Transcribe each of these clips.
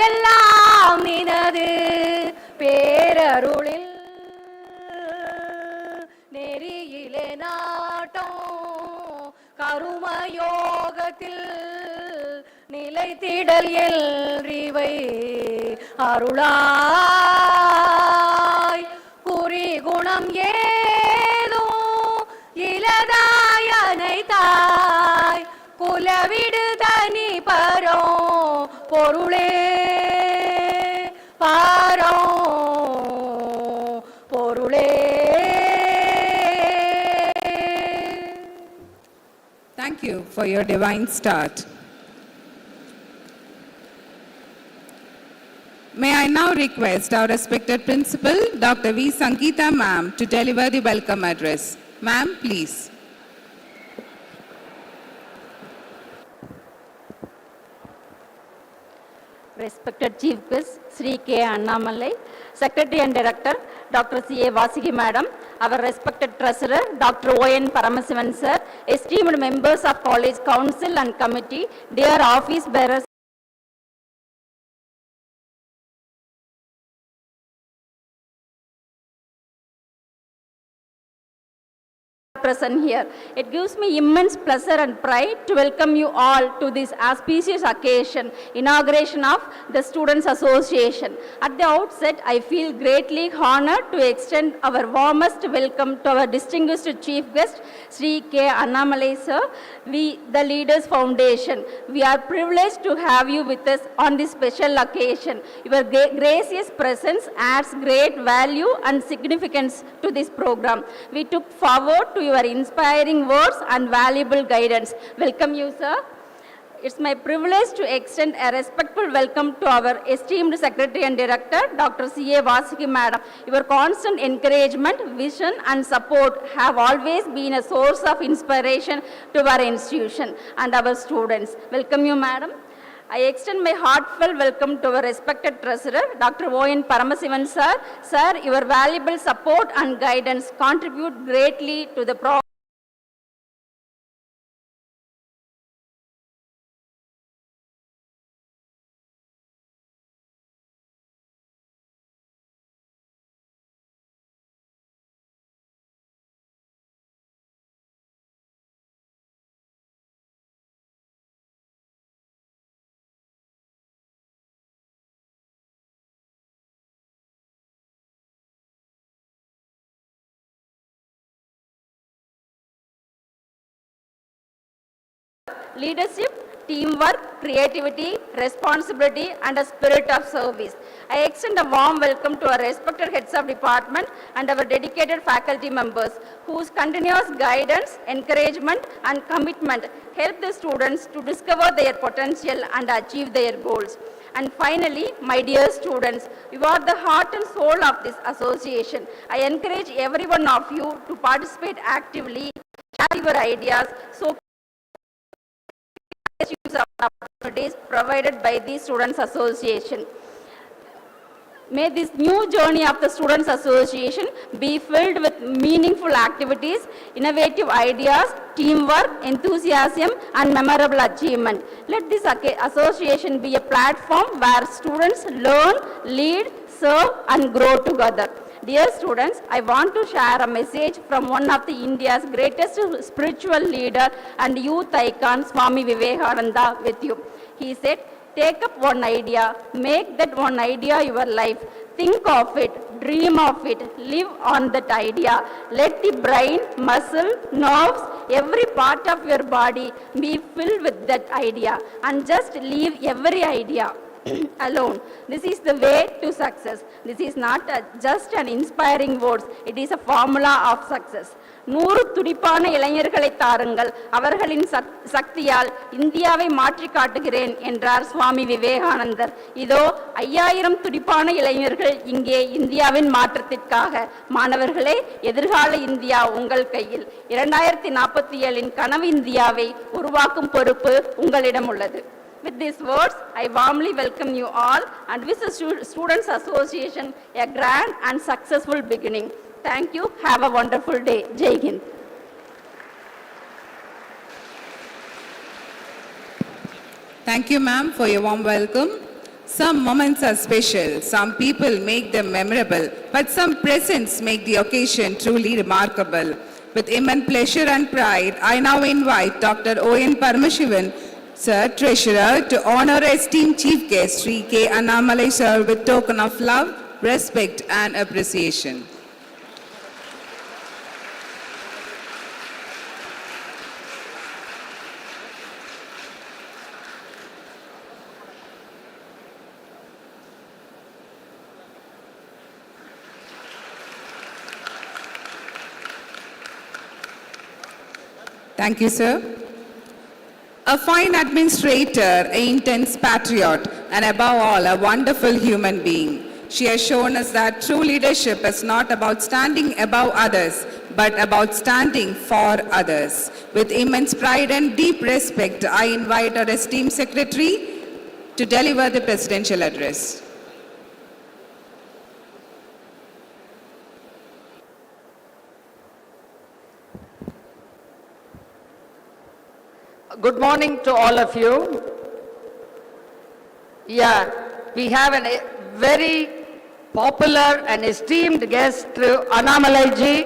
எல்லாம் நினது பேரருளில் நெறியிலே நாட்டம் கருமயோகத்தில் நிலைத்திடல் எல்றிவை அருளாய் குறி குணம் ஏதோ இலதாயனை தாய் குலவிடு தனி பரோ பொருளே பாரோ பொருளே. Thank you for your divine start. May I now request our respected principal, Dr. V. Sangeeta ma'am, to deliver the welcome address. Ma'am, please. Respected Chief Guest, Sri K. Annamalai, Secretary and Director, Dr. C. A. Vasiki Madam, our respected Treasurer, Dr. O. N. Paramasivan Sir, esteemed members of College Council and Committee, dear office bearers, present here. It gives me immense pleasure and pride to welcome you all to this auspicious occasion, inauguration of the Students Association. At the outset, I feel greatly honored to extend our warmest welcome to our distinguished Chief Guest, Sri K. Annamalai Sir, the Leaders Foundation. We are privileged to have you with us on this special occasion. Your gracious presence adds great value and significance to this program. We took forward to your inspiring words and valuable guidance. Welcome you, sir. It's my privilege to extend a respectful welcome to our esteemed Secretary and Director, Dr. C. A. Vasiki Madam. Your constant encouragement, vision and support have always been a source of inspiration to our institution and our students. Welcome you, Madam. I extend my heartfelt welcome to our respected Treasurer, Dr. O. N. Paramasivan Sir. Sir, your valuable support and guidance contribute greatly to the progress leadership, teamwork, creativity, responsibility, and a spirit of service. I extend a warm welcome to our respected heads of department and our dedicated faculty members whose continuous guidance, encouragement, and commitment help the students to discover their potential and achieve their goals. And finally, my dear students, you are the heart and soul of this association. I encourage every one of you to participate actively, share your ideas, so use of opportunities provided by the Students Association. May this new journey of the Students Association be filled with meaningful activities, innovative ideas, teamwork, enthusiasm, and memorable achievement. Let this association be a platform where students learn, lead, serve, and grow together. Dear students, I want to share a message from one of the India's greatest spiritual leader and youth icon, Swami Vivekananda, with you. He said, take up one idea, make that one idea your life. Think of it, dream of it, live on that idea. Let the brain, muscle, nerves, every part of your body be filled with that idea and just leave every idea alone. This is the way to success. This is not just an inspiring words. It is a formula of success. 100 துடிப்பான இளைஞர்களை தாருங்கள், அவர்களின் சக்தியால் இந்தியாவை மாற்றி காட்டுகிறேன் என்றார் சுவாமி விவேகானந்தர். இதோ 5000 துடிப்பான இளைஞர்கள் இங்கே இந்தியாவின் மாற்றத்திற்காக. மாணவர்களே, எதிர்கால இந்தியா உங்கள் கையில். 2047 கனவு இந்தியாவை உருவாக்கும் பொறுப்பு உங்களிடம் உள்ளது. With these words, I warmly welcome you all and wish the Students Association a grand and successful beginning. Thank you. Have a wonderful day. Jai Hind. Thank you, ma'am, for your warm welcome. Some moments are special, some people make them memorable, but some presents make the occasion truly remarkable. With immense pleasure and pride, I now invite Dr. O.N. Paramashivan, Sir, Treasurer, to honor esteemed Chief Guest Sri K. Annamalai Sir with token of love, respect and appreciation. Thank you, sir. A fine administrator, an intense patriot, and above all, a wonderful human being. She has shown us that true leadership is not about standing above others, but about standing for others. With immense pride and deep respect, I invite our esteemed secretary to deliver the presidential address. Good morning to all of you. Yeah, we have a very popular and esteemed guest, Annamalai ji.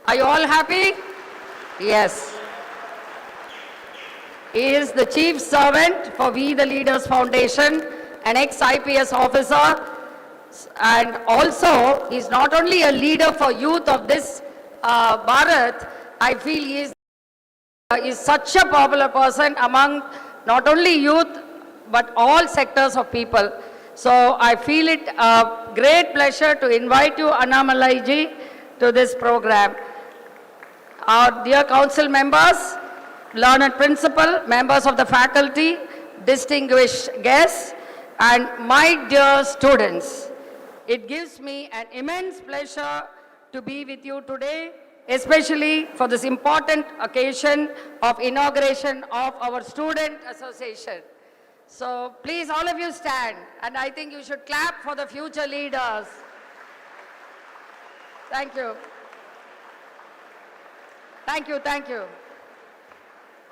Are you all happy? Yes. He is the chief servant for We the Leaders Foundation, an ex-IPS officer, and also he is not only a leader for youth of this Bharat, I feel he is such a popular person among not only youth but all sectors of people. So I feel it a great pleasure to invite you, Annamalai ji, to this program. Our dear council members, learned principal, members of the faculty, distinguished guests, and my dear students. It gives me an immense pleasure to be with you today, especially for this important occasion of inauguration of our student association. So please all of you stand, and I think you should clap for the future leaders. Thank you. Thank you, thank you.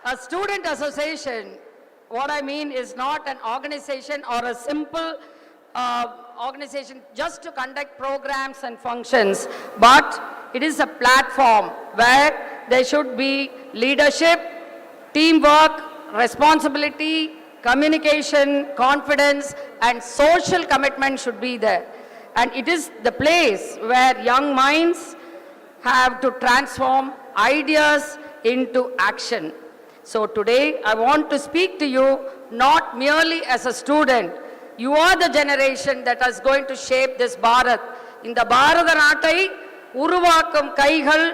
A student association, what I mean is not an organization or a simple organization just to conduct programs and functions, but it is a platform where there should be leadership, teamwork, responsibility, communication, confidence, and social commitment should be there. And it is the place where young minds have to transform ideas into action. So today I want to speak to you not merely as a student. You are the generation that is going to shape this Bharat. In the Bharata நாட்டை உருவாக்கும் கைகள்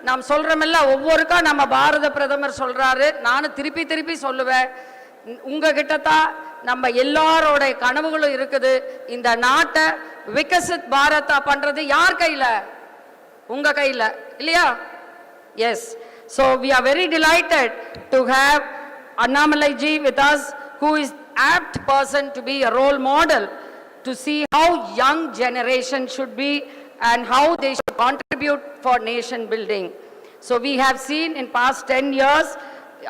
நாம் சொல்றோம்ல, ஒவ்வொருக்கா நம்ம பாரத பிரதமர் சொல்றாரு, நானும் திருப்பி திருப்பி சொல்லுவேன், உங்ககிட்ட தான் நம்ம எல்லாரோட கனவுகளும் இருக்குது. இந்த நாட்டை விகசித் பாரதா பண்றது யார் கையில? உங்க கையில இல்லையா? Yes. So we are very delighted to have Annamalai ji with us, who is apt person to be a role model to see how young generation should be and how they should contribute for nation building. So we have seen in past 10 years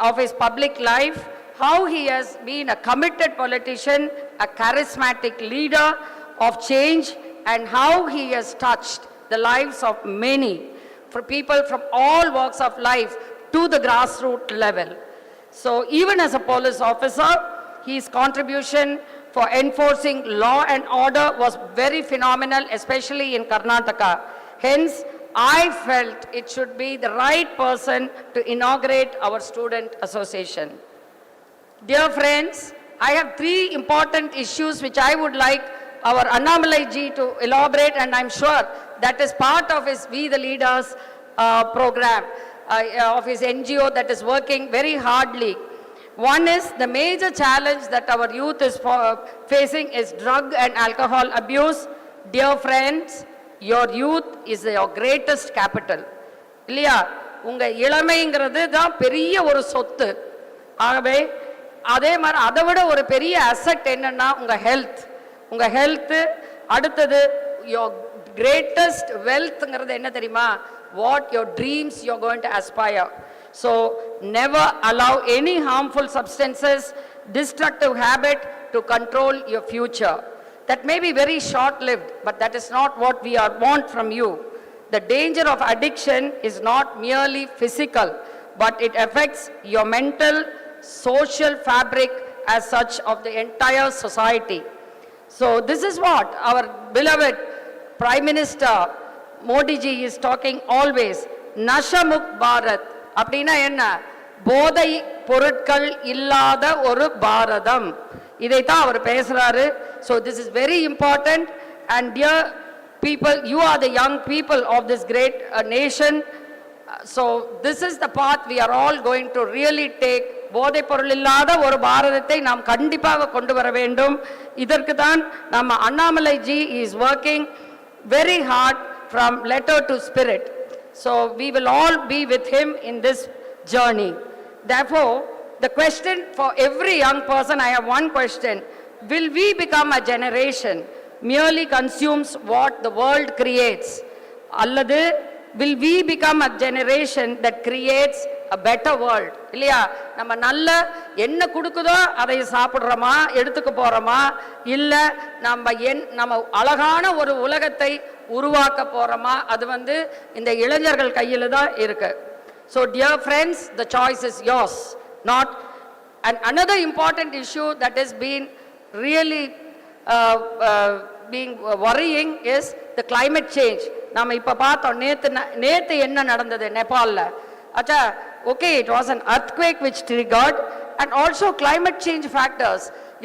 of his public life how he has been a committed politician, a charismatic leader of change, and how he has touched the lives of many, for people from all walks of life to the grassroots level. So even as a police officer, his contribution for enforcing law and order was very phenomenal, especially in Karnataka. Hence, I felt it should be the right person to inaugurate our student association. Dear friends, I have three important issues which I would like our Annamalai ji to elaborate, and I'm sure that is part of his We the Leaders program, of his NGO that is working very hardly. One is the major challenge that our youth is facing is drug and alcohol abuse. Dear friends, your youth is your greatest capital. இல்லையா? உங்க இளமைங்கிறது தான் பெரிய ஒரு சொத்து. ஆகவே அதே மாதிரி அதை விட ஒரு பெரிய அசெட் என்னன்னா உங்க ஹெல்த். உங்க ஹெல்த் அடுத்தது your greatest wealthங்கிறது என்ன தெரியுமா? What your dreams you're going to aspire. So never allow any harmful substances. destructive habit to control your future. That may be very short-lived, but that is not what we want from you. The danger of addiction is not merely physical, but it affects your mental, social fabric as such of the entire society. So this is what our beloved Prime Minister Modi ji is talking always. Nashamuk Bharat. அப்படினா என்ன? போதை பொருட்கள் இல்லாத ஒரு பாரதம். இதைத்தான் அவர் பேசுறாரு. So this is very important, and dear people, you are the young people of this great nation. So this is the path we are all going to really take. போதை பொருள் இல்லாத ஒரு பாரதத்தை நாம் கண்டிப்பாக கொண்டு வர வேண்டும். இதற்கு தான் நம்ம Annamalai G is working very hard from letter to spirit. So we will all be with him in this journey. Therefore, the question for every young person, I have one question. Will we become a generation merely consumes what the world creates? Alladu, will we become a generation that creates a better world? இல்லையா? நம்ம நல்ல என்ன கொடுக்குதோ அதை சாப்பிடுறோமா, எடுத்துக்க போறோமா, இல்ல நம்ம அழகான ஒரு உலகத்தை உருவாக்க போறோமா? அது இந்த இளைஞர்கள் கையில தான் இருக்கு. So dear friends, the choice is yours. Not. And another important issue that has been really being worrying is the climate change. நாம இப்ப பார்த்தோம் நேத்து என்ன நடந்தது நேபாளல. அச்சா, okay, it was an earthquake which triggered, and also climate change factors.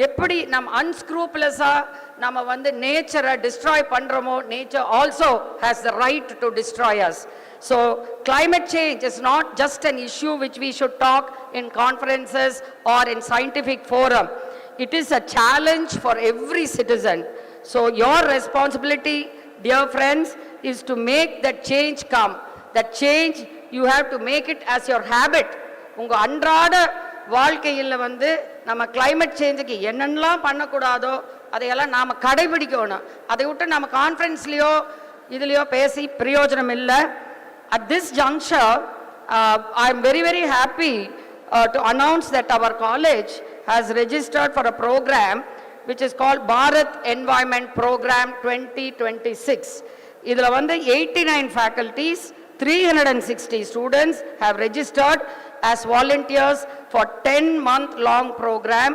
எப்படி நம்ம unscrupulousா நம்ம நேச்சரை destroy பண்றோமோ, nature also has the right to destroy us. So climate change is not just an issue which we should talk in conferences or in scientific forum. It is a challenge for every citizen. So your responsibility, dear friends, is to make that change come. That change, you have to make it as your habit. உங்க அன்றாட வாழ்க்கையில் நம்ம climate changeக்கு என்னென்னலாம் பண்ணக்கூடாதோ அதையெல்லாம் நாம கடைபிடிக்கணும். அதை விட்டு நம்ம கான்ஃபரன்ஸ்லயோ இதுலயோ பேசி பிரயோஜனம் இல்லை. At this juncture, I am very, very happy to announce that our college has registered for a program which is called Bharat Environment Program 2026. Idhula 89 faculties, 360 students have registered as volunteers for 10-month-long program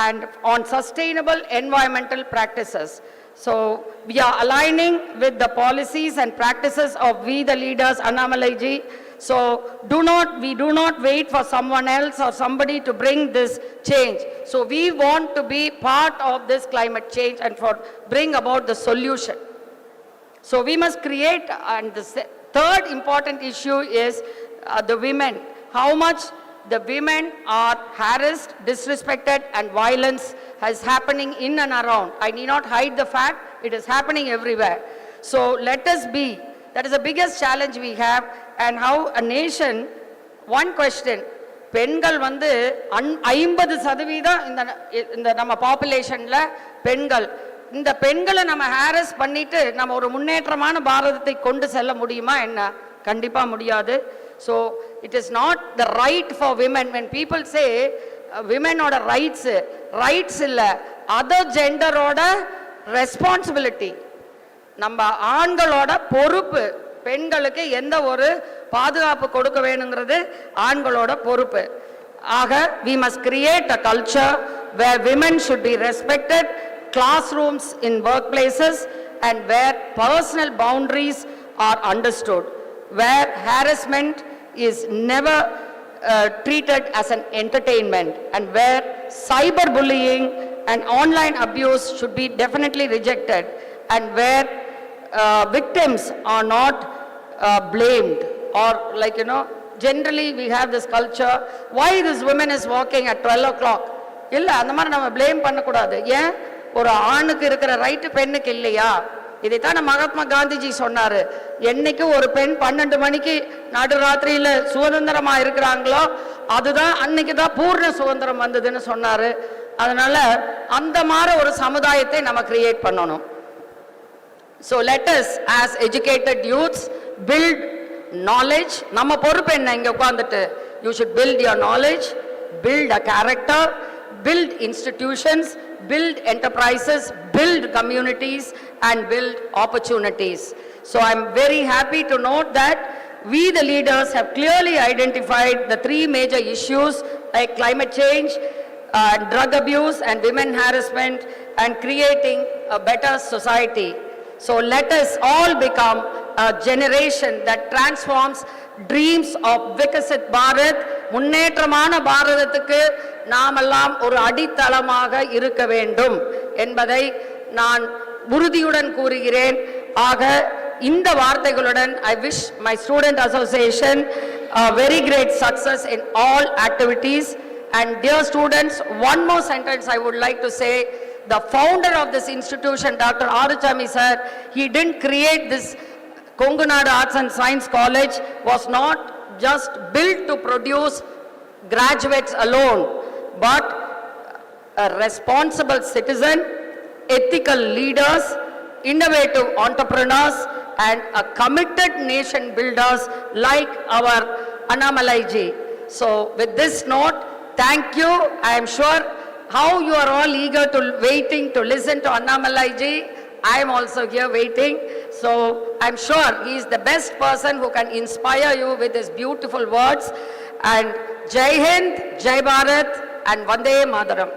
and on sustainable environmental practices. So we are aligning with the policies and practices of we the leaders, Annamalai ji. So we do not wait for someone else or somebody to bring this change. So we want to be part of this climate change and bring about the solution. So we must create, and the third important issue is the women. How much the women are harassed, disrespected, and violence is happening in and around. I need not hide the fact, it is happening everywhere. So let us be, that is the biggest challenge we have, and how a nation, one question, பெண்கள் 50% இந்த நம்ம பாப்புலேஷன்ல பெண்கள். இந்த பெண்களை நம்ம harass பண்ணிட்டு நம்ம ஒரு முன்னேற்றமான பாரதத்தை கொண்டு செல்ல முடியுமா என்ன? கண்டிப்பா முடியாது. So it is not the right for women. When people say women oda rights illa, other gender oda responsibility. நம்ம ஆண்களோட பொறுப்பு, பெண்களுக்கு எந்த ஒரு பாதுகாப்பு கொடுக்க வேணுங்கிறது ஆண்களோட பொறுப்பு. ஆக we must create a culture where women should be respected, classrooms in workplaces, and where personal boundaries are understood, where harassment is never treated as an entertainment, and where cyberbullying and online abuse should be definitely rejected, and where victims are not blamed, or generally we have this culture, why this woman is walking at 12 o'clock? இல்ல அந்த மாதிரி நம்ம blame பண்ணக்கூடாது. ஏன் ஒரு ஆணுக்கு இருக்கிற right பெண்ணுக்கு இல்லையா? இதைத்தான் மகாத்மா காந்திஜி சொன்னாரு. என்னைக்கு ஒரு பெண் 12 மணிக்கு நடுராத்திரியில சுதந்திரமா இருக்கிறாங்களோ அதுதான் அன்னைக்கு தான் பூர்ண சுதந்திரம் வந்ததுன்னு சொன்னாரு. அதனால அந்த மாதிரி ஒரு சமுதாயத்தை நம்ம கிரியேட் பண்ணணும். So let us as educated youths build knowledge. நம்ம பொறுப்பு என்ன? இங்க உட்கார்ந்துட்டு you should build your knowledge, build a character, build institutions, build enterprises, build communities, and build opportunities. So I'm very happy to note that we, the leaders, have clearly identified the three major issues like climate change, drug abuse, and women harassment, and creating a better society. So let us all become a generation that transforms dreams of Vikasit Bharat, முன்னேற்றமான பாரதத்துக்கு நாமெல்லாம் ஒரு அடித்தளமாக இருக்க வேண்டும் என்பதை நான் உறுதியுடன் கூறுகிறேன். ஆக இந்த வார்த்தைகளுடன் I wish my student association a very great success in all activities. And dear students, one more sentence I would like to say. The founder of this institution, Dr. Aruchami sir, he didn't create this Kongunadu Arts and Science College, was not just built to produce graduates alone, but a responsible citizen, ethical leaders, innovative entrepreneurs, and a committed nation builders like our Annamalai ji. So with this note, thank you. I am sure how you are all eager to waiting to listen to Annamalai ji. I am also here waiting. So I am sure he is the best person who can inspire you with his beautiful words. And Jai Hind, Jai Bharat, and Vande Mataram.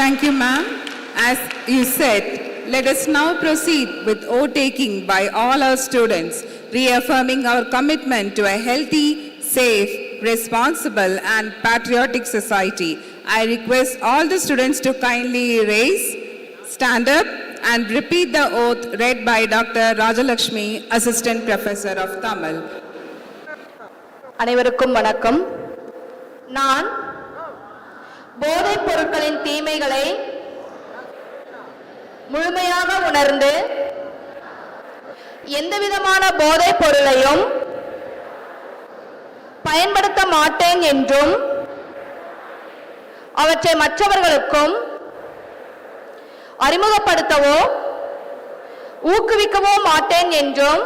Thank you, ma'am. As you said, let us now proceed with oath taking by all our students, reaffirming our commitment to a healthy, safe, responsible, and patriotic society. I request all the students to kindly raise, stand up, and repeat the oath read by Dr. Rajalakshmi, Assistant Professor of Tamil. அனைவருக்கும் வணக்கம். நான் போதைப் பொருட்களின் தீமைகளை முழுமையாக உணர்ந்து எந்தவிதமான போதைப் பொருளையும் பயன்படுத்த மாட்டேன் என்றும் அவற்றை மற்றவர்களுக்கும் அறிமுகப்படுத்தவோ ஊக்குவிக்கவோ மாட்டேன் என்றும்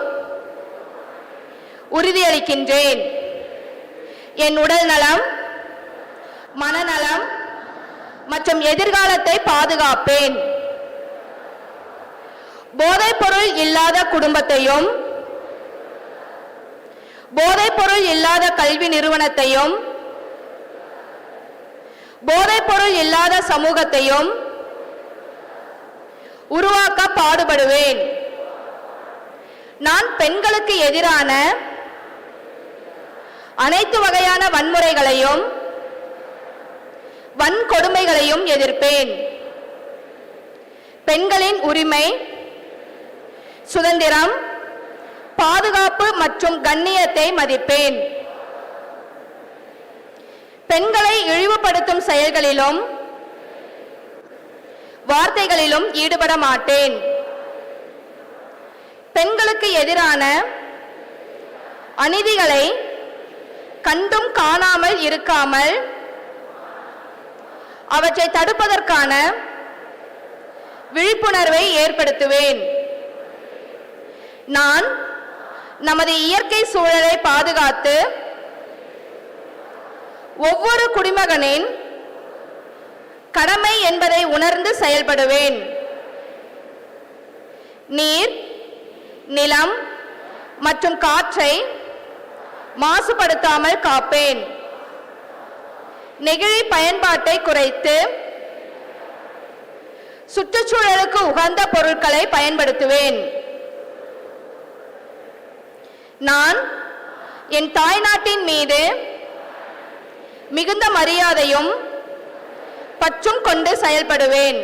உறுதியளிக்கின்றேன். என் உடல் நலம், மனநலம் மற்றும் எதிர்காலத்தை பாதுகாப்பேன். போதைப்பொருள் இல்லாத குடும்பத்தையும் போதைப்பொருள் இல்லாத கல்வி நிறுவனத்தையும் போதைப்பொருள் இல்லாத சமூகத்தையும் உருவாக்க பாடுபடுவேன். நான் பெண்களுக்கு எதிரான அனைத்து வகையான வன்முறைகளையும் வன்கொடுமைகளையும் எதிர்ப்பேன். பெண்களின் உரிமை, சுதந்திரம், பாதுகாப்பு மற்றும் கண்ணியத்தை மதிப்பேன். பெண்களை இழிவுபடுத்தும் செயல்களிலும் வார்த்தைகளிலும் ஈடுபட மாட்டேன். பெண்களுக்கு எதிரான அநீதிகளை கண்டும் காணாமல் இருக்காமல் அவற்றை தடுப்பதற்கான விழிப்புணர்வை ஏற்படுத்துவேன். நான் நமது இயற்கை சூழலை பாதுகாத்து ஒவ்வொரு குடிமகனின் கடமை என்பதை உணர்ந்து செயல்படுவேன். நீர், நிலம் மற்றும் காற்றை மாசுபடுத்தாமல் காப்பேன். நெகிழி பயன்பாட்டை குறைத்து சுற்றுச்சூழலுக்கு உகந்த பொருட்களை பயன்படுத்துவேன். நான் என் தாய்நாட்டின் மீது மிகுந்த மரியாதையும் பற்றும் கொண்டு செயல்படுவேன்.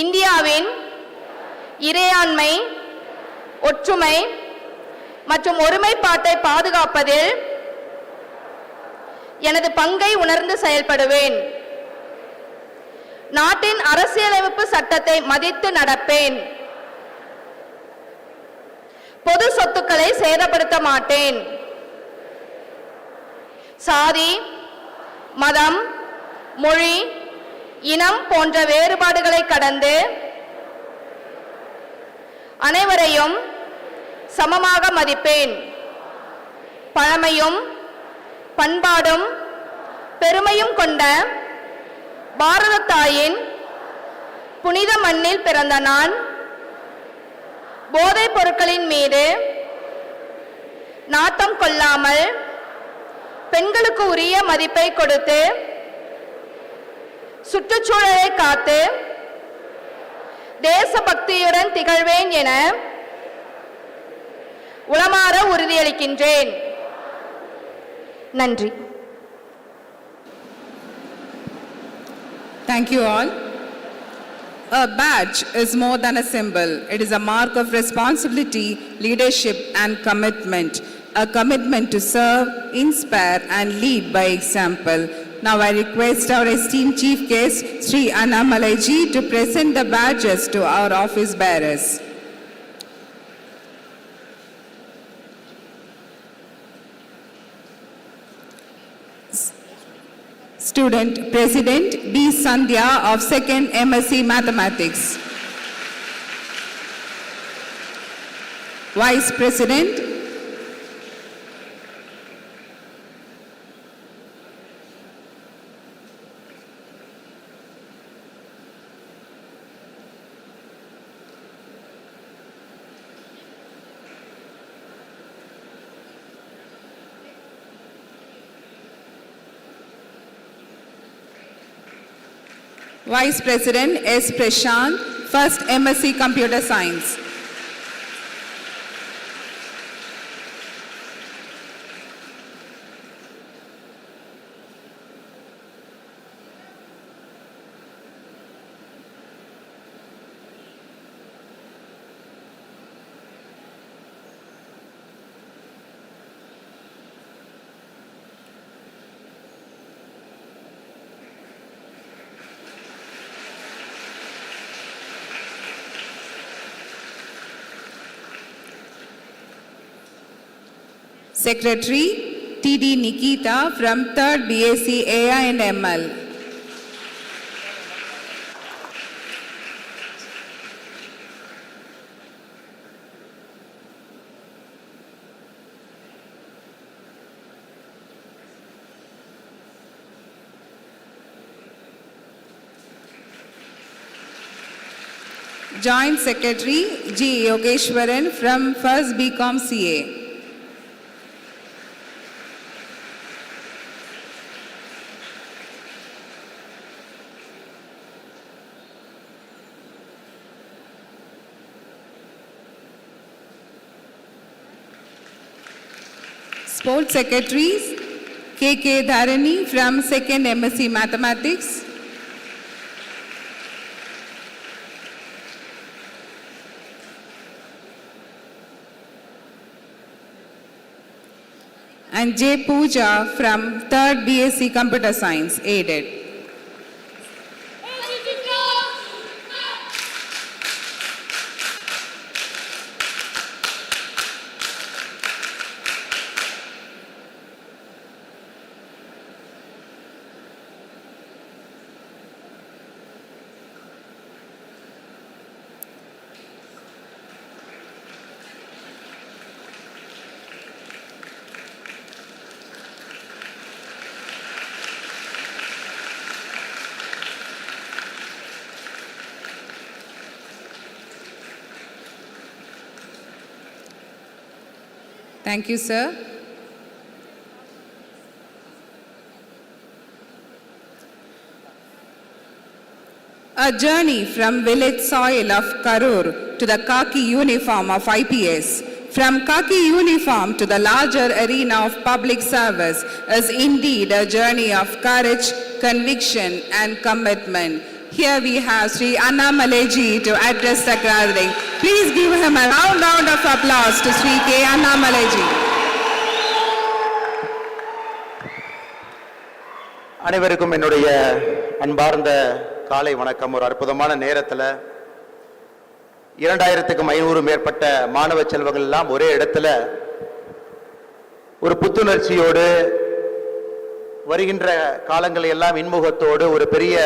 இந்தியாவின் இறையாண்மை, ஒற்றுமை மற்றும் ஒருமைப்பாட்டை பாதுகாப்பதில் எனது பங்கை உணர்ந்து செயல்படுவேன். நாட்டின் அரசியலமைப்பு சட்டத்தை மதித்து நடப்பேன். பொது சொத்துக்களை சேதப்படுத்த மாட்டேன். சாதி, மதம், மொழி, இனம் போன்ற வேறுபாடுகளை கடந்து அனைவரையும் சமமாக மதிப்பேன். பழமையும் பண்பாடும் பெருமையும் கொண்ட பாரத தாயின் புனித மண்ணில் பிறந்த நான் போதைப் பொருட்களின் மீது நாட்டம் கொள்ளாமல் பெண்களுக்கு உரிய மதிப்பை கொடுத்து சுற்றுச்சூழலை காத்து தேசபக்தியுடன் திகழ்வேன் என உளமாற உறுதியளிக்கின்றேன். நன்றி. Thank you all. A badge is more than a symbol. It is a mark of responsibility, leadership and commitment. A commitment to serve, inspire and lead by example. Now I request our esteemed chief guest, Sri Annamalai ji, to present the badges to our office bearers. Student President B. Sandhya of 2nd MSc Mathematics. Vice President Vice President S. Prashant, 1st MSc Computer Science. Secretary T.D. Nikita from 3rd BSc AI and ML. Joint Secretary G. Yogeshwaran from 1st BCom CA. Sports Secretaries K.K. Dharani from 2nd MSc Mathematics. And J. Pooja from 3rd BSc Computer Science, aided. Thank you, sir. A journey from village soil of Karur to the khaki uniform of IPS, from khaki uniform to the larger arena of public service is indeed a journey of courage, conviction and commitment. Here we have Sri Annamalai ji to address the gathering. Please give him a round of applause to Sri K. Annamalai ji. அனைவருக்கும் என்னுடைய அன்பார்ந்த காலை வணக்கம். ஒரு அற்புதமான நேரத்தில் 2500 மேற்பட்ட மாணவ செல்வங்கள் எல்லாம் ஒரே இடத்துல ஒரு புத்துணர்ச்சியோடு வருகின்ற காலங்களை எல்லாம் இன்முகத்தோடு ஒரு பெரிய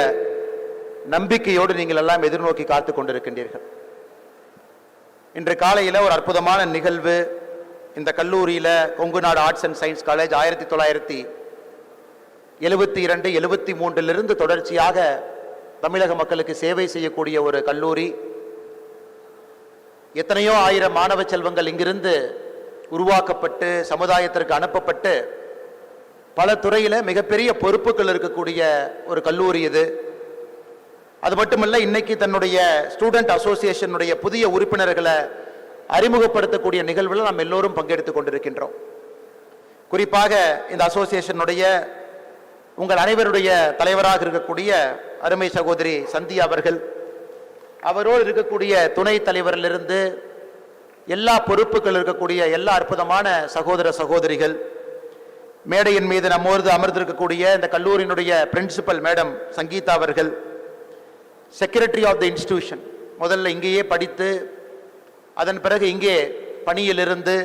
நம்பிக்கையோடு நீங்கள் எல்லாம் எதிர்நோக்கி காத்து கொண்டிருக்கின்றீர்கள். இன்று காலையில் ஒரு அற்புதமான நிகழ்வு இந்த கல்லூரியில் கொங்கு நாடு ஆர்ட்ஸ் அண்ட் சயின்ஸ் காலேஜ் 1972-73 தொடர்ச்சியாக தமிழக மக்களுக்கு சேவை செய்யக்கூடிய ஒரு கல்லூரி. எத்தனையோ ஆயிரம் மாணவ செல்வங்கள் இங்கிருந்து உருவாக்கப்பட்டு சமுதாயத்திற்கு அனுப்பப்பட்டு பல துறையில் மிகப்பெரிய பொறுப்புகள் இருக்கக்கூடிய ஒரு கல்லூரி இது. அது மட்டுமல்ல, இன்னைக்கு தன்னுடைய ஸ்டூடெண்ட் அசோசியேஷனுடைய புதிய உறுப்பினர்களை அறிமுகப்படுத்தக்கூடிய நிகழ்வில் நாம் எல்லோரும் பங்கெடுத்துக் கொண்டிருக்கின்றோம். குறிப்பாக இந்த அசோசியேஷனுடைய உங்கள் அனைவருடைய தலைவராக இருக்கக்கூடிய அருமை சகோதரி சந்தியா அவர்கள், அவரோடு இருக்கக்கூடிய துணை தலைவரிலிருந்து எல்லா பொறுப்புகள் இருக்கக்கூடிய எல்லா அற்புதமான சகோதர சகோதரிகள், மேடையின் மீது நம்மோடு அமர்ந்திருக்கக்கூடிய இந்த கல்லூரியினுடைய பிரின்சிபல் மேடம் சங்கீதா அவர்கள், செக்ரட்டரி ஆஃப் த இன்ஸ்டிடியூஷன், முதல்ல இங்கேயே படித்து அதன் பிறகு இங்கே பணியிலிருந்து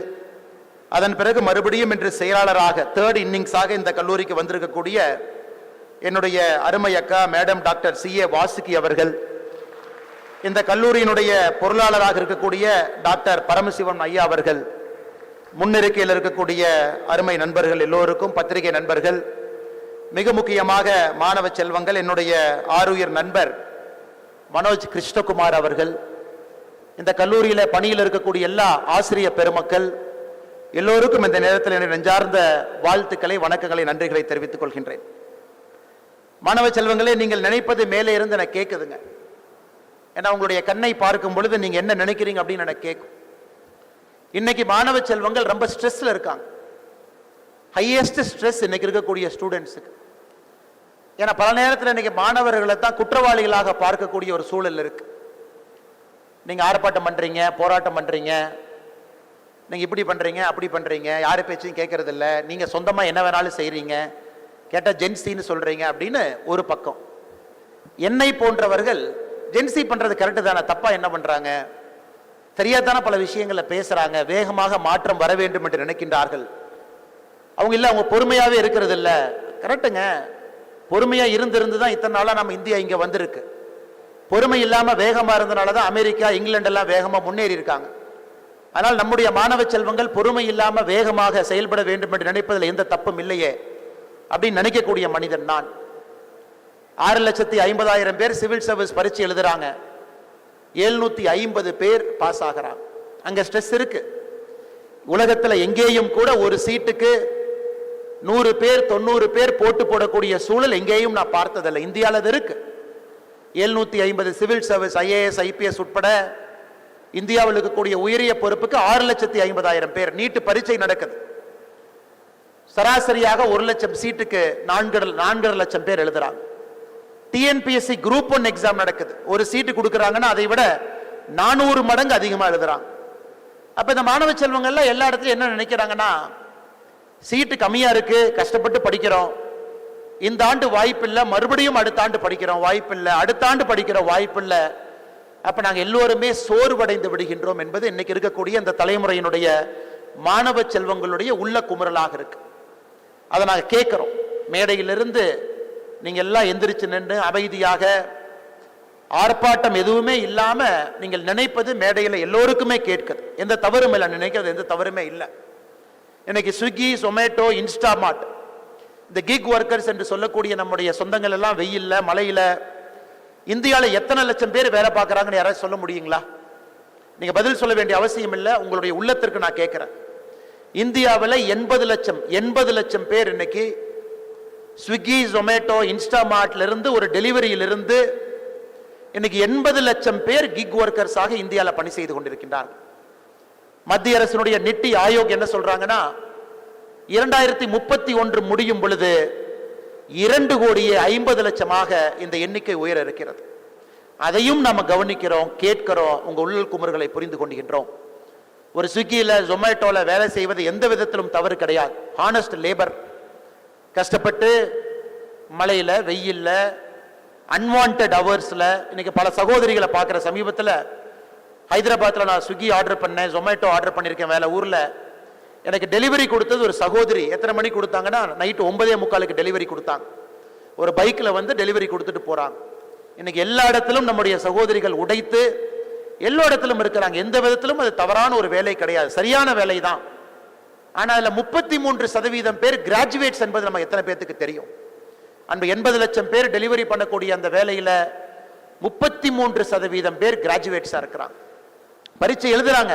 அதன் பிறகு மறுபடியும் இன்று செயலாளராக தேர்ட் இன்னிங்ஸாக இந்த கல்லூரிக்கு வந்திருக்கக்கூடிய என்னுடைய அருமை அக்கா மேடம் டாக்டர் CA வாசுகி அவர்கள், இந்த கல்லூரியினுடைய பொருளாளராக இருக்கக்கூடிய டாக்டர் பரமசிவன் ஐயா அவர்கள், முன்னிருக்கையில் இருக்கக்கூடிய அருமை நண்பர்கள் எல்லோருக்கும், பத்திரிகை நண்பர்கள், மிக முக்கியமாக மாணவ செல்வங்கள், என்னுடைய ஆருயிர் நண்பர் மனோஜ் கிருஷ்ணகுமார் அவர்கள், இந்த கல்லூரியில் பணியில் இருக்கக்கூடிய எல்லா ஆசிரியர் பெருமக்கள் எல்லோருக்கும் இந்த நேரத்தில் என்னுடைய நெஞ்சார்ந்த வாழ்த்துக்களை, வணக்கங்களை, நன்றிகளை தெரிவித்துக் கொள்கின்றேன். மாணவ செல்வங்களே, நீங்கள் நினைப்பது மேலே இருந்து எனக்கு கேட்குதுங்க. ஏன்னா உங்களுடைய கண்ணை பார்க்கும் பொழுது நீங்க என்ன நினைக்கிறீங்க அப்படின்னு எனக்கு கேட்கும். இன்னைக்கு மாணவ செல்வங்கள் ரொம்ப ஸ்ட்ரெஸ்ல இருக்காங்க. ஹையஸ்ட் ஸ்ட்ரெஸ் இன்னைக்கு இருக்கக்கூடிய ஸ்டூடெண்ட்ஸுக்கு. ஏன்னா பல நேரத்தில் இன்னைக்கு மாணவர்களை தான் குற்றவாளிகளாக பார்க்கக்கூடிய ஒரு சூழல் இருக்கு. நீங்க ஆர்ப்பாட்டம் பண்றீங்க, போராட்டம் பண்றீங்க, நீங்க இப்படி பண்றீங்க, அப்படி பண்றீங்க, யாரு பேச்சையும் கேட்கறது இல்லை, நீங்க சொந்தமா என்ன வேணாலும் செய்றீங்க, கேட்டா ஜென்சின்னு சொல்றீங்க அப்படின்னு ஒரு பக்கம். என்னை போன்றவர்கள் ஜென்சி பண்றது கரெக்டு தானே, தப்பா என்ன பண்றாங்க, தெரியாதான பல விஷயங்களை பேசுறாங்க, வேகமாக மாற்றம் வர வேண்டும் என்று நினைக்கின்றார்கள். அவங்க இல்ல, அவங்க பொறுமையாவே இருக்கிறது இல்ல. கரெக்டுங்க, பொறுமையா இருந்து தான் இத்தனை நாளா நம்ம இந்தியா இங்க வந்திருக்கு. பொறுமை இல்லாம வேகமா இருந்தனால தான் அமெரிக்கா, இங்கிலாந்து எல்லாம் வேகமா முன்னேறி இருக்காங்க. ஆனால் நம்முடைய மாணவ செல்வங்கள் பொறுமை இல்லாம வேகமாக செயல்பட வேண்டும் என்று நினைப்பதில் எந்த தப்பும் இல்லையே அப்படின்னு நினைக்கக்கூடிய மனிதன் நான். 6,50,000 பேர் சிவில் சர்வீஸ் பரீட்சை எழுதுறாங்க, 750 பேர் பாஸ் ஆகிறாங்க. அங்க ஸ்ட்ரெஸ் இருக்கு. உலகத்துல எங்கேயும் கூட ஒரு சீட்டுக்கு 100 பேர் 90 பேர் போட்டு போடக்கூடிய சூழல் எங்கேயும் நான் பார்த்ததில்லை. இந்தியாவில் அது இருக்கு. 750 சிவில் சர்வீஸ் IAS IPS உட்பட இந்தியாவில் இருக்கக்கூடிய உயரிய பொறுப்புக்கு 6,50,000 பேர் நீட்டு பரீட்சை நடக்குது. சராசரியாக 1 லட்சம் சீட்டுக்கு 4.5 லட்சம் பேர் எழுதுறாங்க. TNPSC குரூப் 1 எக்ஸாம் நடக்குது. ஒரு சீட்டு கொடுக்குறாங்கன்னா அதை விட 400 மடங்கு அதிகமாக எழுதுறாங்க. அப்ப இந்த மாணவ செல்வங்கள்லாம் எல்லா இடத்துலையும் என்ன நினைக்கிறாங்கன்னா, சீட்டு கம்மியா இருக்கு, கஷ்டப்பட்டு படிக்கிறோம், இந்த ஆண்டு வாய்ப்பில்லை, மறுபடியும் அடுத்த ஆண்டு படிக்கிறோம், வாய்ப்பில்லை, அடுத்த ஆண்டு படிக்கிறோம், வாய்ப்பில்லை. அப்ப நாங்க எல்லோருமே சோர்வடைந்து விடுகின்றோம் என்பது இன்னைக்கு இருக்கக்கூடிய இந்த தலைமுறையினுடைய மாணவ செல்வங்களுடைய உள்ள குமுறலாக இருக்கு. அதை நாங்க கேட்கிறோம். மேடையிலிருந்து நீங்க எல்லாம் எந்திரிச்சு நின்று அமைதியாக, ஆர்ப்பாட்டம் எதுவுமே இல்லாம நீங்கள் நினைப்பது மேடையில் எல்லோருக்குமே கேட்குது. எந்த தவறும் இல்லை, நினைக்கிறது எந்த தவறுமே இல்லை. இன்னைக்கு ஸ்விக்கி, சொமேட்டோ, இன்ஸ்டாமார்ட், இந்த கிக் ஒர்க்கர்ஸ் என்று சொல்லக்கூடிய நம்முடைய சொந்தங்கள் எல்லாம் வெயில்ல, மழையில இந்தியாவில் எத்தனை லட்சம் பேர் வேலை பார்க்கறாங்கன்னு யாராவது சொல்ல முடியுங்களா? நீங்க பதில் சொல்ல வேண்டிய அவசியம் இல்லை, உங்களுடைய உள்ளத்திற்கு நான் கேட்கிறேன். இந்தியாவில் 80 லட்சம் பேர் இன்னைக்கு ஸ்விக்கி, சொமேட்டோ, இன்ஸ்டாமார்ட்ல இருந்து ஒரு டெலிவரியிலிருந்து இன்னைக்கு 80 லட்சம் பேர் கிக் ஒர்க்கர்ஸாக இந்தியாவில் பணி செய்து கொண்டிருக்கின்றார்கள். மத்திய அரசினுடைய நித்தி ஆயோக் என்ன சொல்றாங்கன்னா, 2031 முடியும் பொழுது 2,50,00,000 இந்த எண்ணிக்கை உயர இருக்கிறது. அதையும் நாம கவனிக்கிறோம், கேட்கிறோம், உங்க உள் குமுறுகளை புரிந்து கொண்டிருக்கின்றோம். ஒரு ஸ்விக்கியில, ஜொமேட்டோல வேலை செய்வது எந்த விதத்திலும் தவறு கிடையாது. Honest labour. கஷ்டப்பட்டு மழையில, வெயில்ல, அன்வான்ட் அவர்ஸ்ல இன்னைக்கு பல சகோதரிகளை பார்க்கிற. சமீபத்தில் ஹைதராபாத்ல நான் ஸ்விக்கி ஆர்டர் பண்ணேன், ஜொமேட்டோ ஆர்டர் பண்ணியிருக்கேன். வேலை ஊர்ல எனக்கு டெலிவரி கொடுத்தது ஒரு சகோதரி. எத்தனை மணிக்கு கொடுத்தாங்கன்னா, நைட்டு 9:45 டெலிவரி கொடுத்தாங்க. ஒரு பைக்ல வந்து டெலிவரி கொடுத்துட்டு போறாங்க. இன்னைக்கு எல்லா இடத்திலும் நம்முடைய சகோதரிகள் உடைத்து எல்லா இடத்திலும் இருக்கிறாங்க. எந்த விதத்திலும் அது தவறான ஒரு வேலை கிடையாது, சரியான வேலை தான். ஆனா அதுல 33% பேர் கிராஜுவேட்ஸ் என்பது நம்ம எத்தனை பேருக்கு தெரியும்? அன்பு 80 லட்சம் பேர் டெலிவரி பண்ணக்கூடிய அந்த வேலையில 33% பேர் கிராஜுவேட்ஸா இருக்கிறாங்க. பரீட்சை எழுதுறாங்க,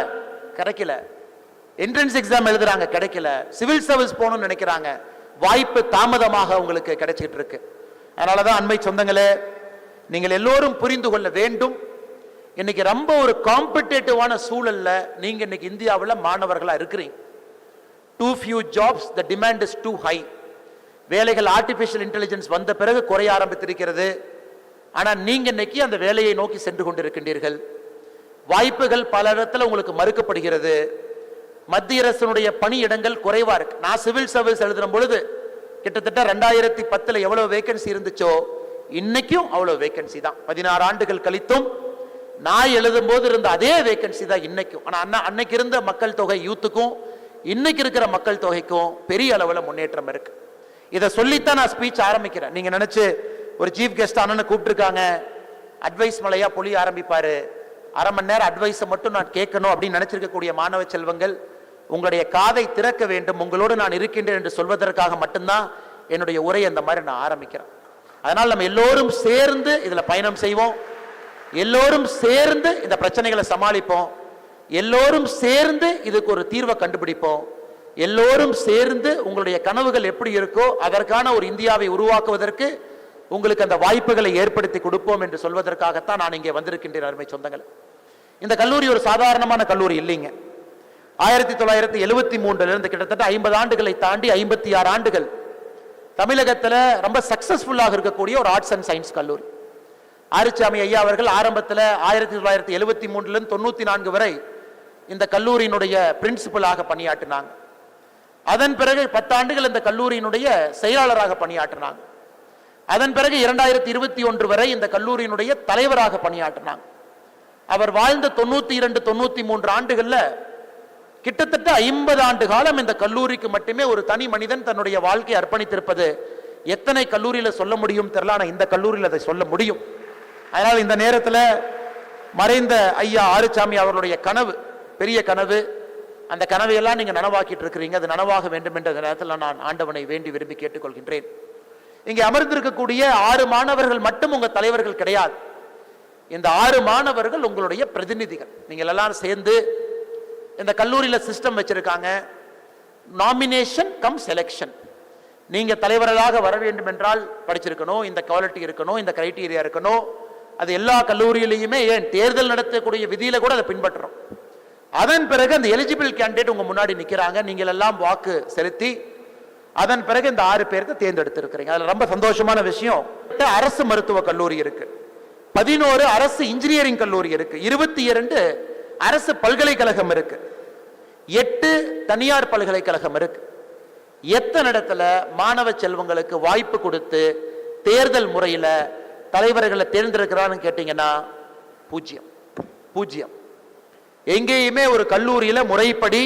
கிடைக்கல. என்ட்ரன்ஸ் எக்ஸாம் எழுதுறாங்க, கிடைக்கல. சிவில் சர்வீஸ் போகணும்னு நினைக்கிறாங்க, வாய்ப்பு தாமதமாக உங்களுக்கு கிடைச்சிட்டு இருக்கு. அதனாலதான் அண்மை சொந்தங்களே, நீங்கள் எல்லோரும் புரிந்து கொள்ள வேண்டும், இன்னைக்கு ரொம்ப ஒரு காம்படிட்டிவான சூழல்ல நீங்க இன்னைக்கு இந்தியாவில் மாணவர்களா இருக்கிறீங்க. Too few jobs, the demand is too high. வேலைகள் ஆர்டிபிஷியல் இன்டெலிஜென்ஸ் வந்த பிறகு குறைய ஆரம்பித்திருக்கிறது. ஆனா நீங்க இன்னைக்கு அந்த வேலையை நோக்கி சென்று கொண்டிருக்கின்றீர்கள். வாய்ப்புகள் பல இடத்துல உங்களுக்கு மறுக்கப்படுகிறது. மத்திய அரசினுடைய பணியிடங்கள் குறைவா இருக்கு. நான் சிவில் சர்வீஸ் எழுதுற பொழுது கிட்டத்தட்ட 2010 எவ்வளவு வேகன்சி இருந்துச்சோ இன்னைக்கும் அவ்வளவு வேகன்சி தான். 16 ஆண்டுகள் கழித்தும் நான் எழுதும் போது இருந்த அதே வேகன்சி தான் இன்னைக்கும். ஆனா அன்னைக்கு இருந்த மக்கள் தொகை யூத்துக்கும் இன்னைக்கு இருக்கிற மக்கள் தொகைக்கும் பெரிய அளவுல முன்னேற்றம் இருக்கு. இதை சொல்லித்தான் நான் ஸ்பீச் ஆரம்பிக்கிறேன். நீங்க நினைச்சு ஒரு சீஃப் கெஸ்ட் அண்ணன் கூப்பிட்டுருக்காங்க, அட்வைஸ் மலையா பொழிய ஆரம்பிப்பாரு, அரை மணி நேரம் அட்வைஸை மட்டும் நான் கேட்கணும் அப்படின்னு நினைச்சிருக்கக்கூடிய மாணவ செல்வங்கள், உங்களுடைய காதை திறக்க வேண்டும், உங்களோடு நான் இருக்கின்றேன் என்று சொல்வதற்காக மட்டும்தான் என்னுடைய உரை அந்த மாதிரி நான் ஆரம்பிக்கிறேன். அதனால் நம்ம எல்லோரும் சேர்ந்து இதுல பயணம் செய்வோம், எல்லோரும் சேர்ந்து இந்த பிரச்சனைகளை சமாளிப்போம், எல்லோரும் சேர்ந்து இதுக்கு ஒரு தீர்வை கண்டுபிடிப்போம், எல்லோரும் சேர்ந்து உங்களுடைய கனவுகள் எப்படி இருக்கோ அதற்கான ஒரு இந்தியாவை உருவாக்குவதற்கு உங்களுக்கு அந்த வாய்ப்புகளை ஏற்படுத்தி கொடுப்போம் என்று சொல்வதற்காகத்தான் நான் இங்கே வந்திருக்கின்றேன். அருமை சொந்தங்கள், இந்த கல்லூரி ஒரு சாதாரணமான கல்லூரி இல்லைங்க. 1973 இருந்து கிட்டத்தட்ட 50 ஆண்டுகளை தாண்டி 56 ஆண்டுகள் தமிழகத்தில் ரொம்ப சக்சஸ்ஃபுல்லாக இருக்கக்கூடிய ஒரு ஆர்ட்ஸ் அண்ட் சயின்ஸ் கல்லூரி. ஆறுச்சாமி ஐயா அவர்கள் ஆரம்பத்தில் 1973 94 வரை இந்த கல்லூரியினுடைய பிரின்சிபலாக பணியாற்றினாங்க. அதன் பிறகு 10 ஆண்டுகள் இந்த கல்லூரியினுடைய செயலாளராக பணியாற்றினாங்க. அதன் பிறகு 2021 வரை இந்த கல்லூரியினுடைய தலைவராக பணியாற்றினாங்க. அவர் வாழ்ந்த 92 93 ஆண்டுகள்ல கிட்டத்தட்ட 50 ஆண்டு காலம் இந்த கல்லூரிக்கு மட்டுமே ஒரு தனி மனிதன் தன்னுடைய வாழ்க்கையை அர்ப்பணித்திருப்பது எத்தனை கல்லூரியில சொல்ல முடியும் தெரியல, ஆனா இந்த கல்லூரியில் அதை சொல்ல முடியும். அதனால் இந்த நேரத்தில் மறைந்த ஐயா ஆறுசாமி அவர்களுடைய கனவு, பெரிய கனவு, அந்த கனவையெல்லாம் நீங்க நனவாக்கிட்டு இருக்கிறீங்க. அது நனவாக வேண்டும் என்ற நேரத்தில் நான் ஆண்டவனை வேண்டி விரும்பி கேட்டுக்கொள்கின்றேன். இங்கே அமர்ந்திருக்கக்கூடிய 6 மாணவர்கள் மட்டும் உங்க தலைவர்கள் கிடையாது. இந்த 6 மாணவர்கள் உங்களுடைய பிரதிநிதிகள். நீங்கள் எல்லாம் சேர்ந்து இந்த கல்லூரியில சிஸ்டம் வச்சிருக்காங்க, நாமினேஷன் கம் செலெக்ஷன். நீங்க தலைவர்களாக வர வேண்டும் என்றால் படிச்சிருக்கணும், இந்த குவாலிட்டி இருக்கணும், இந்த கிரைட்டீரியா இருக்கணும். அது எல்லா கல்லூரியிலையுமே ஏன் தேர்தல் நடத்தக்கூடிய விதியில கூட அதை பின்பற்றணும். அதன் பிறகு அந்த எலிஜிபிள் கேண்டிடேட் உங்க முன்னாடி நிக்கிறாங்க, நீங்கள் எல்லாம் வாக்கு செலுத்தி அதன் பிறகு இந்த 6 பேருக்கு தேர்ந்தெடுத்து இருக்கிறீங்க. அதுல ரொம்ப சந்தோஷமான விஷயம், அரசு மருத்துவ கல்லூரி இருக்கு, 11 அரசு இன்ஜினியரிங் கல்லூரி இருக்கு, 22 அரசு பல்கலைக்கழகம் இருக்கு, 8 தனியார் பல்கலைக்கழகம் இருக்கு. எத்தனை இடத்துல மாணவ செல்வங்களுக்கு வாய்ப்பு கொடுத்து தேர்தல் முறையில தலைவர்களை தேர்ந்தெடுக்கிறான்னு கேட்டீங்கன்னா 0. எங்கேயுமே ஒரு கல்லூரியில முறைப்படி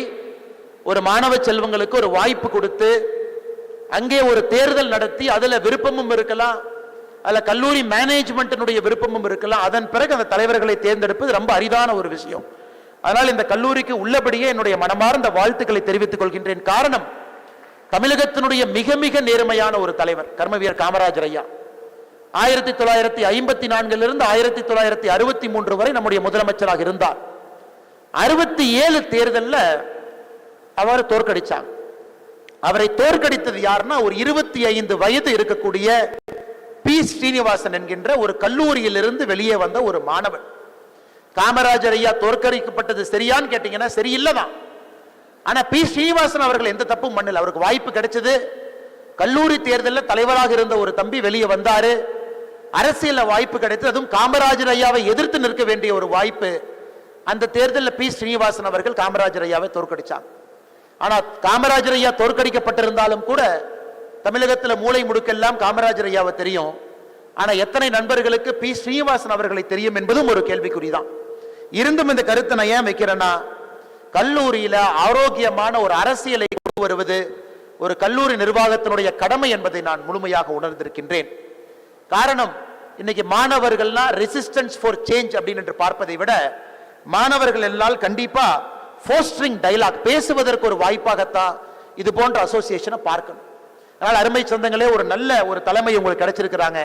ஒரு மாணவ செல்வங்களுக்கு ஒரு வாய்ப்பு கொடுத்து அங்கே ஒரு தேர்தல் நடத்தி அதுல விருப்பமும் இருக்கலாம், அதுல கல்லூரி மேனேஜ்மெண்ட்டினுடைய விருப்பமும் இருக்கலாம், அதன் பிறகு அந்த தலைவர்களை தேர்ந்தெடுப்பது ரொம்ப அரிதான ஒரு விஷயம். அதனால் இந்த கல்லூரிக்கு உள்ளபடியே என்னுடைய மனமார்ந்த வாழ்த்துக்களை தெரிவித்துக் கொள்கின்றேன். காரணம், தமிழகத்தினுடைய மிக மிக நேர்மையான ஒரு தலைவர் கர்மவீரர் காமராஜர் ஐயா 1954 1963 வரை நம்முடைய முதலமைச்சராக இருந்தார். 67 தேர்தலில் அவர் தோற்கடிச்சாங்க. அவரை தோற்கடித்தது யாருன்னா ஒரு 25 வயது இருக்கக்கூடிய பி ஸ்ரீனிவாசன் என்கின்ற ஒரு கல்லூரியிலிருந்து வெளியே வந்த ஒரு மாணவன். காமராஜர் ஐயா தோற்கடிக்கப்பட்டது சரியான்னு கேட்டீங்கன்னா சரியில்லைதான். ஆனா பி ஸ்ரீனிவாசன் அவர்கள் எந்த தப்பும் பண்ணல, அவருக்கு வாய்ப்பு கிடைச்சது. கல்லூரி தேர்தலில் தலைவராக இருந்த ஒரு தம்பி வெளியே வந்தாரு, அரசியல் வாய்ப்பு கிடைத்தது, அதுவும் காமராஜர் ஐயாவை எதிர்த்து நிற்க வேண்டிய ஒரு வாய்ப்பு. அந்த தேர்தலில் பி ஸ்ரீனிவாசன் அவர்கள் காமராஜர் ஐயாவை தோற்கடிச்சாங்க. ஆனா காமராஜர் ஐயா தோற்கடிக்கப்பட்டிருந்தாலும் கூட தமிழகத்தில் மூளை முடுக்கெல்லாம் காமராஜர் ஐயாவை தெரியும். ஆனா எத்தனை நண்பர்களுக்கு பி ஸ்ரீனிவாசன் அவர்களை தெரியும் என்பதும் ஒரு கேள்விக்குறிதான். இருந்தும் இந்த கருத்தை நான் ஏன் வைக்கிறேன்னா, கல்லூரியில ஆரோக்கியமான ஒரு அரசியலை கொண்டு வருவது ஒரு கல்லூரி நிர்வாகத்தினுடைய கடமை என்பதை நான் முழுமையாக உணர்ந்திருக்கின்றேன். காரணம், இன்னைக்கு மாணவர்கள்லாம் ரெசிஸ்டன்ஸ் ஃபார் சேஞ்ச் அப்படின்னு பார்ப்பதை விட மாணவர்கள் எல்லாம் கண்டிப்பா ஃபோஸ்டரிங் டயலாக், பேசுவதற்கு ஒரு வாய்ப்பாகத்தான் இது போன்ற அசோசியேஷனை பார்க்கணும். அதனால் அருமை சொந்தங்களே, ஒரு நல்ல ஒரு தலைமை உங்களுக்கு கிடைச்சிருக்கிறாங்க.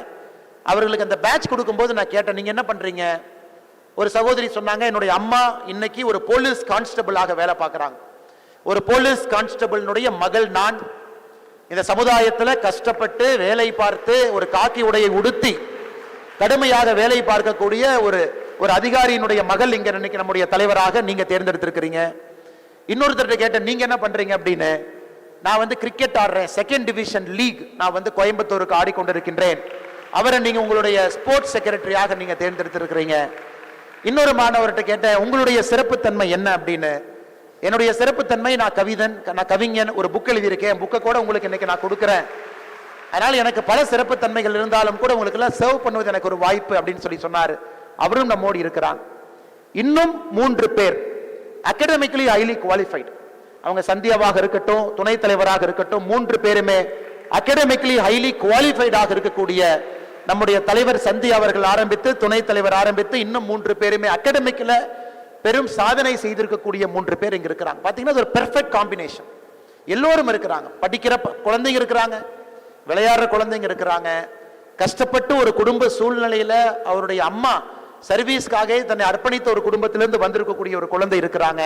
அவர்களுக்கு அந்த பேட்ச் கொடுக்கும்போது நான் கேட்டேன், நீங்க என்ன பண்றீங்க? ஒரு சகோதரி சொன்னாங்க, என்னுடைய அம்மா இன்னைக்கு ஒரு போலீஸ் கான்ஸ்டபிளாக வேலை பார்க்குறாங்க. ஒரு போலீஸ் கான்ஸ்டபிளினுடைய மகள் நான். இந்த சமுதாயத்தில் கஷ்டப்பட்டு வேலை பார்த்து ஒரு காக்கி உடையை உடுத்தி கடுமையாக வேலை பார்க்கக்கூடிய ஒரு அதிகாரியினுடைய மகள் இங்க இன்னைக்கு நம்முடைய தலைவராக நீங்க தேர்ந்தெடுத்திருக்கிறீங்க. இன்னொருத்தர் கேட்ட, நீங்க என்ன பண்றீங்க அப்படின்னு. நான் வந்து கிரிக்கெட் ஆடுறேன், 2nd டிவிஷன் லீக் நான் வந்து கோயம்புத்தூருக்கு ஆடிக்கொண்டிருக்கின்றேன். அவரை நீங்க உங்களுடைய ஸ்போர்ட்ஸ் செக்ரட்டரியாக நீங்க தேர்ந்தெடுத்திருக்கிறீங்க. இன்னொரு மாணவர்கிட்ட கேட்டேன், உங்களுடைய சிறப்புத்தன்மை என்ன அப்படின்னு. என்னுடைய சிறப்புத்தன்மை, நான் கவிஞன், ஒரு புக் எழுதியிருக்கேன், புக்கை கூட உங்களுக்கு இன்னைக்கு நான் கொடுக்குறேன். அதனால எனக்கு பல சிறப்புத்தன்மைகள் இருந்தாலும் கூட உங்களுக்கு எல்லாம் சர்வ் பண்ணுவது எனக்கு ஒரு வாய்ப்பு அப்படின்னு சொன்னார். அவரும் நம்மோடு இருக்கிறாங்க. இன்னும் 3 பேர் அகாடமிக்கலி ஹைலி குவாலிஃபைடு. அவங்க சந்தியாவாக இருக்கட்டும், துணைத் தலைவராக இருக்கட்டும், 3 பேருமே அகாடமிக்கலி ஹைலி குவாலிஃபைடாக இருக்கக்கூடிய நம்முடைய தலைவர் சந்தியா அவர்கள் ஆரம்பித்து, துணைத் தலைவர் ஆரம்பித்து, இன்னும் 3 பேருமே அகாடமிக்ல பெரும் சாதனை செய்திருக்கக்கூடிய 3 பேர் இங்க இருக்கிறாங்க. பாத்தீங்கன்னா ஒரு பெர்ஃபெக்ட் காம்பினேஷன். எல்லோரும் இருக்கிறாங்க. படிக்கிற குழந்தைங்க இருக்கிறாங்க, விளையாடுற குழந்தைங்க இருக்கிறாங்க. கஷ்டப்பட்டு ஒரு குடும்ப சூழ்நிலையில அவருடைய அம்மா சர்வீஸ்க்காக தன்னை அர்ப்பணித்த ஒரு குடும்பத்திலிருந்து வந்திருக்கக்கூடிய ஒரு குழந்தை இருக்கிறாங்க.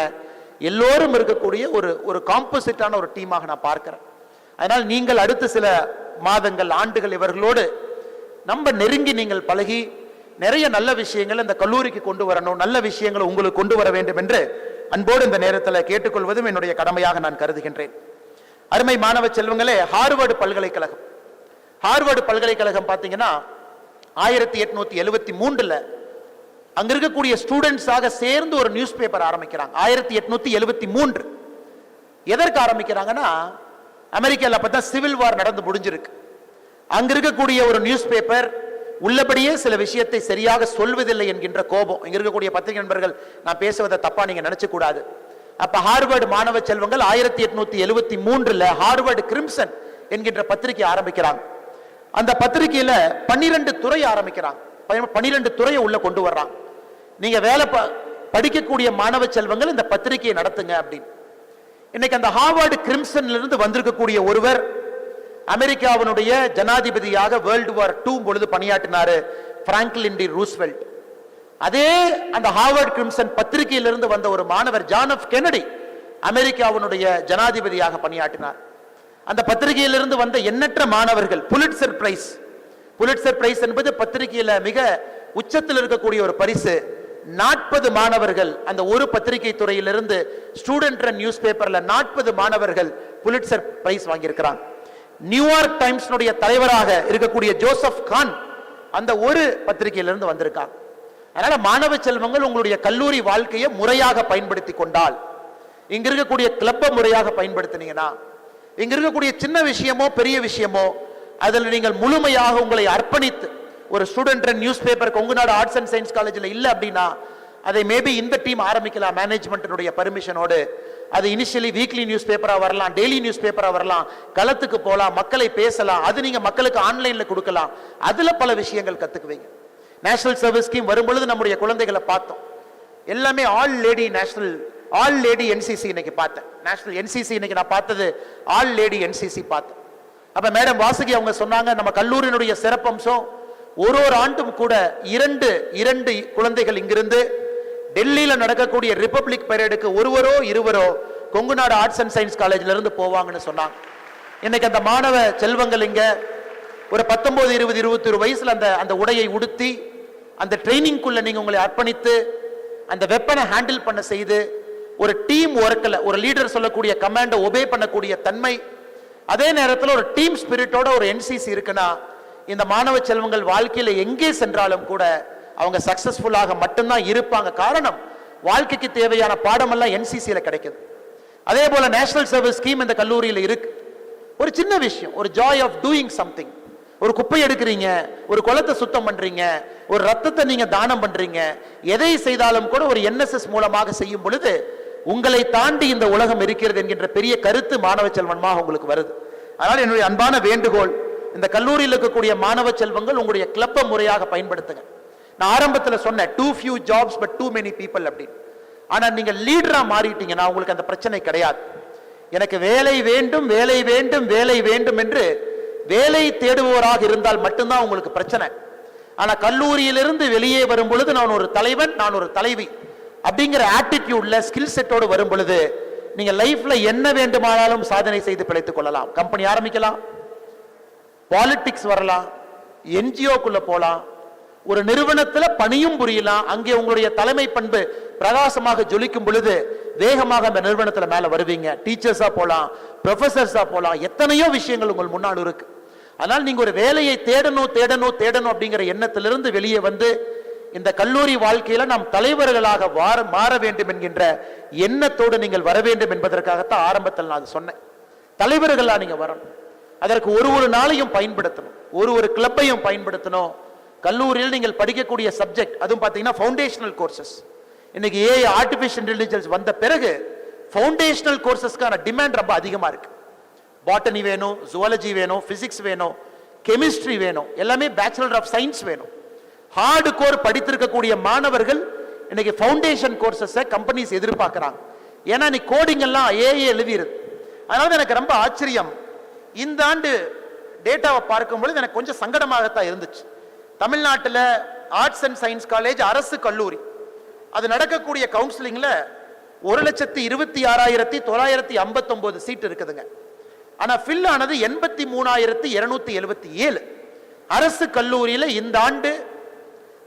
எல்லோரும் இருக்கக்கூடிய ஒரு காம்போசிட்டான ஒரு டீமாக நான் பார்க்கிறேன். அதனால் நீங்கள் அடுத்த சில மாதங்கள், ஆண்டுகள் இவர்களோடு நம்ம நெருங்கி நீங்கள் பழகி நிறைய நல்ல விஷயங்கள் இந்த கல்லூரிக்கு கொண்டு வரணும், நல்ல விஷயங்களை உங்களுக்கு கொண்டு வர வேண்டும் என்று அன்போடு இந்த நேரத்தில் கேட்டுக்கொள்வதும் என்னுடைய கடமையாக நான் கருதுகின்றேன். அருமை மாணவ செல்வங்களே, ஹார்வர்டு பல்கலைக்கழகம் பார்த்தீங்கன்னா 1873 அங்க இருக்கக்கூடிய ஸ்டூடெண்ட்ஸாக சேர்ந்து ஒரு நியூஸ் பேப்பர் ஆரம்பிக்கிறாங்க. 1873 எதற்கு ஆரம்பிக்கிறாங்கன்னா, அமெரிக்காவில் அப்பதான் சிவில் வார் நடந்து முடிஞ்சிருக்கு. அங்க இருக்கக்கூடிய ஒரு நியூஸ் பேப்பர் உள்ளபடியே சில விஷயத்தை சரியாக சொல்வதில்லை என்கின்ற கோபம். இங்க இருக்கக்கூடிய பத்திரிகை நண்பர்கள், நான் பேசுவதை தப்பா நீங்க நினைச்சு கூடாது. அப்ப ஹார்வர்டு மாணவ செல்வங்கள் 1873 ஹார்வர்டு கிரிம்சன் என்கின்ற பத்திரிகை ஆரம்பிக்கிறாங்க. அந்த பத்திரிகையில 12 துறை ஆரம்பிக்கிறாங்க. 12 துறையை உள்ள கொண்டு வர்றாங்க. நீங்க வேலை படிக்கக்கூடிய மாணவ செல்வங்கள் இந்த பத்திரிகையை நடத்துங்க அப்படின்னு. இன்னைக்கு அந்த ஹார்வர்டு கிரிம்சன்ல இருந்து வந்திருக்கக்கூடிய ஒருவர் அமெரிக்காவினுடைய ஜனாதிபதியாக வேர்ல்டு வார் 2 பொழுது பணியாற்றினாரு, பிராங்க்லின் டி ரூஸ்வெல்ட். அதே அந்த ஹார்வர்ட் கிரிம்சன் பத்திரிகையிலிருந்து வந்த ஒரு மாணவர் ஜான் எஃப் கென்னடி அமெரிக்காவினுடைய ஜனாதிபதியாக பணியாற்றினார். அந்த பத்திரிகையிலிருந்து வந்த எண்ணற்ற மாணவர்கள் புலிட்சர் பிரைஸ் என்பது பத்திரிகையில மிக உச்சத்தில் இருக்கக்கூடிய ஒரு பரிசு. 40 மாணவர்கள் அந்த ஒரு பத்திரிகை துறையிலிருந்து ஸ்டூடெண்ட் ரன் நியூஸ் பேப்பர்ல 40 மாணவர்கள் புலிட்சர் பிரைஸ் வாங்கியிருக்கிறாங்க. நியூயார்க் டைம்ஸ் தலைவராக இருக்கக்கூடிய ஜோசப் கான் அந்த ஒரு பத்திரிகையிலிருந்து வந்திருக்காங்க. அதனால மாணவ செல்வங்கள் உங்களுடைய கல்லூரி வாழ்க்கையை முறையாக பயன்படுத்தி கொண்டால், இங்க இருக்கக்கூடிய கிளப்பை முறையாக பயன்படுத்தினீங்கன்னா, இங்க இருக்கக்கூடிய சின்ன விஷயமோ பெரிய விஷயமோ அதில் நீங்கள் முழுமையாக உங்களை அர்ப்பணித்து, ஒரு student run news paper Kongunadu Arts and science காலேஜில் இல்லை அப்படின்னா அதை மேபி இந்த டீம் ஆரம்பிக்கலாம் மேனேஜ்மெண்ட்டினுடைய பர்மிஷனோடு. அது இனிஷியலி வீக்லி நியூஸ் பேப்பரா வரலாம், டெய்லி நியூஸ் பேப்பரா வரலாம், களத்துக்கு போகலாம், மக்களை பேசலாம், அது நீங்க மக்களுக்கு ஆன்லைன்ல கொடுக்கலாம். அதுல பல விஷயங்கள் கத்துக்குவீங்க. நேஷனல் சர்வீஸ் ஸ்கீம் வரும்பொழுது நம்முடைய குழந்தைகளை பார்த்தோம். எல்லாமே ஆல் லேடி என்சிசி இன்னைக்கு பார்த்தேன். நேஷனல் என்சிசி இன்னைக்கு நான் பார்த்தது ஆல் லேடி என்சிசி பார்த்தேன். அப்ப மேடம் வாசுகி அவங்க சொன்னாங்க, நம்ம கல்லூரியினுடைய சிறப்பம்சம் ஒரு ஆண்டும் கூட இரண்டு குழந்தைகள் இங்கிருந்து டெல்லியில நடக்கக்கூடிய ரிபப்ளிக் பரேடுக்கு ஒருவரோ இருவரோ கொங்குநாடு ஆர்ட்ஸ் அண்ட் சயின்ஸ் காலேஜ்ல இருந்து போவாங்கன்னு சொன்னாங்க. இன்னைக்கு அந்த மாணவ செல்வங்கள் இங்க ஒரு 19, 20, 21 வயசுல அந்த உடையை உடுத்தி அந்த ட்ரைனிங்குள்ள நீங்க உங்களை அர்ப்பணித்து அந்த வெப்பனை ஹேண்டில் பண்ண செய்து ஒரு டீம் ஒர்க்ல ஒரு லீடர் சொல்லக்கூடிய கமாண்டை ஒபே பண்ணக்கூடிய தன்மை, அதே நேரத்தில் ஒரு டீம் ஸ்பிரிட்டோட ஒரு என்சிசி இருக்குன்னா இந்த மாணவ செல்வங்கள் வாழ்க்கையில எங்கே சென்றாலும் கூட அவங்க சக்சஸ்ஃபுல்லாக மட்டும்தான் இருப்பாங்க. காரணம், வாழ்க்கைக்கு தேவையான பாடமெல்லாம் என்சிசியில கிடைக்குது. அதே போல நேஷனல் சர்வீஸ் ஸ்கீம் இந்த கல்லூரியில் இருக்கு. ஒரு சின்ன விஷயம், ஒரு ஜாய் ஆஃப் டூயிங் சம்திங், ஒரு குப்பை எடுக்கிறீங்க, ஒரு குளத்தை சுத்தம் பண்றீங்க, ஒரு ரத்தத்தை நீங்க தானம் பண்றீங்க, எதை செய்தாலும் கூட ஒரு என்எஸ்எஸ் மூலமாக செய்யும் பொழுது உங்களை தாண்டி இந்த உலகம் இருக்கிறது என்கின்ற பெரிய கருத்து மாணவ செல்வமாக உங்களுக்கு வருது. அதனால் என்னுடைய அன்பான வேண்டுகோள், இந்த கல்லூரியில் இருக்கக்கூடிய மாணவ செல்வங்கள் உங்களுடைய கிளப்பை முறையாக பயன்படுத்துங்க. நான் ஆரம்பத்தில் சொன்னேன் too few jobs but too many people அப்படின்னு. ஆனா நீங்க லீடரா மாறிட்டீங்கன்னா உங்களுக்கு அந்த பிரச்சனை கிடையாது. எனக்கு வேலை வேண்டும், வேலை வேண்டும், வேலை வேண்டும் என்று வேலை தேடுபவராக இருந்தால் மட்டும்தான் உங்களுக்கு பிரச்சனை. ஆனா கல்லூரியிலிருந்து வெளியே வரும் பொழுது நான் ஒரு தலைவன், நான் ஒரு தலைவி அப்படிங்கிற ஆட்டிடியூட்ல ஸ்கில் செட்டோடு வரும் பொழுது நீங்க லைஃப்ல என்ன வேண்டுமானாலும் சாதனை செய்து பிழைத்துக் கொள்ளலாம். கம்பெனி ஆரம்பிக்கலாம், பாலிடிக்ஸ் வரலாம், என்ஜிஓக்குள்ள போலாம், ஒரு நிறுவனத்துல பணியும் புரியலாம். அங்கே உங்களுடைய தலைமை பண்பு பிரகாசமாக ஜொலிக்கும் பொழுது வேகமாக அந்த நிறுவனத்துல மேல வருவீங்க. டீச்சர்ஸா போலாம், ப்ரொஃபசர்ஸா போலாம், எத்தனையோ விஷயங்கள் உங்கள் முன்னால் இருக்கு. அதனால் நீங்க ஒரு வேலையை தேடணும் தேடணும் தேடணும் அப்படிங்கிற எண்ணத்திலிருந்து வெளியே வந்து இந்த கல்லூரி வாழ்க்கையில நாம் தலைவர்களாக மாற வேண்டும் என்கின்ற எண்ணத்தோடு நீங்கள் வர வேண்டும் என்பதற்காகத்தான் ஆரம்பத்தில் நான் சொன்னேன். தலைவர்களா நீங்க வரணும். அதற்கு ஒரு நாளையும் பயன்படுத்தணும், ஒரு கிளப்பையும் பயன்படுத்தணும். கல்லூரியில் நீங்கள் படிக்கக்கூடிய சப்ஜெக்ட், அதுவும் பார்த்தீங்கன்னா ஃபவுண்டேஷனல் கோர்சஸ். இன்னைக்கு ஏஐ ஆர்டிஃபிஷியல் இன்டெலிஜென்ஸ் வந்த பிறகு ஃபவுண்டேஷனல் கோர்சஸ்க்கான டிமாண்ட் ரொம்ப அதிகமா இருக்கு. பாட்டனி வேணும், ஜுவாலஜி வேணும், பிசிக்ஸ் வேணும், கெமிஸ்ட்ரி வேணும், எல்லாமே பேச்சுலர் ஆஃப் சயின்ஸ் வேணும். ஹார்டு கோர் படித்திருக்கக்கூடிய மாணவர்கள் இன்னைக்கு ஃபவுண்டேஷன் கோர்சஸ் கம்பெனிஸ் எதிர்பார்க்கிறாங்க. ஏன்னா நீ கோடிங் எல்லாம் ஏஐ எழுதிருது. அதனால எனக்கு ரொம்ப ஆச்சரியம், இந்த ஆண்டு டேட்டாவை பார்க்கும்பொழுது எனக்கு கொஞ்சம் சங்கடமாகத்தான் இருந்துச்சு. தமிழ்நாட்டில் ஆர்ட்ஸ் அண்ட் சயின்ஸ் காலேஜ் அரசு கல்லூரி அது நடக்கக்கூடிய கவுன்சிலிங்ல 1,26,959 சீட் இருக்குதுங்க. ஆனா ஃபில் ஆனது 83,277. அரசு கல்லூரியில இந்த ஆண்டு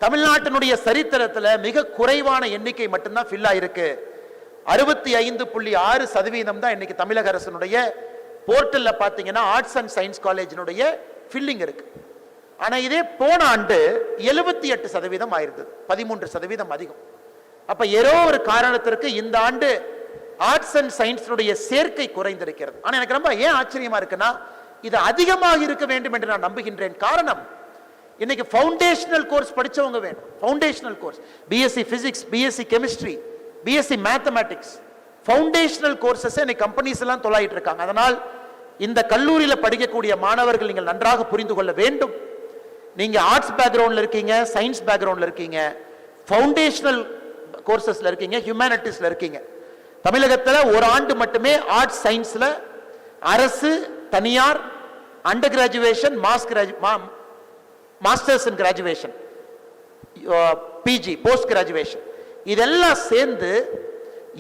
தமிழ்நாட்டினுடைய சரித்திரத்தில் மிக குறைவான எண்ணிக்கை மட்டும்தான் ஃபில் ஆயிருக்கு. 65.6% தான் இன்னைக்கு தமிழக அரசினுடைய போர்ட்டல்ல பாத்தீங்கன்னா ஆர்ட்ஸ் அண்ட் சயின்ஸ் காலேஜினுடைய ஃபில்லிங் இருக்கு. ஆனா இதே போன ஆண்டு 78% ஆயிருந்தது, 13% அதிகம். அப்ப ஏதோ ஒரு காரணத்திற்கு இந்த ஆண்டு ஆர்ட்ஸ் அண்ட் சயின்ஸினுடைய சேர்க்கை குறைந்திருக்கிறது. ஆனா எனக்கு ரொம்ப ஏன் ஆச்சரியமா இருக்குன்னா, இது அதிகமாக இருக்க வேண்டும் என்று நான் நம்புகின்றேன். காரணம், இன்னைக்கு ஃபவுண்டேஷனல் கோர்ஸ் படிச்சவங்க வேணும். Foundational course BSc physics, BSc chemistry, BSc mathematics, foundational courses இன்னைக்கு கம்பெனிஸ் எல்லாம் தொலையிட்டு இருக்காங்க. அதனால் இந்த கல்லூரியில் படிக்கக்கூடிய மாணவர்கள் நீங்கள் நன்றாக புரிந்து கொள்ள வேண்டும். நீங்க ஆர்ட்ஸ் பேக்ரவுண்ட்ல இருக்கீங்க, சயின்ஸ் பேக்ரவுண்ட்ல இருக்கீங்க, ஃபவுண்டேஷனல் கோர்சஸ்ல இருக்கீங்க, ஹியூமனிட்டிஸ்ல இருக்கீங்க. தமிழகத்தில் ஒரு ஆண்டு மட்டுமே ஆர்ட்ஸ் சயின்ஸ்ல அரசு, தனியார், under graduation, masters in graduation, PG, post graduation, இதெல்லாம் சேர்ந்து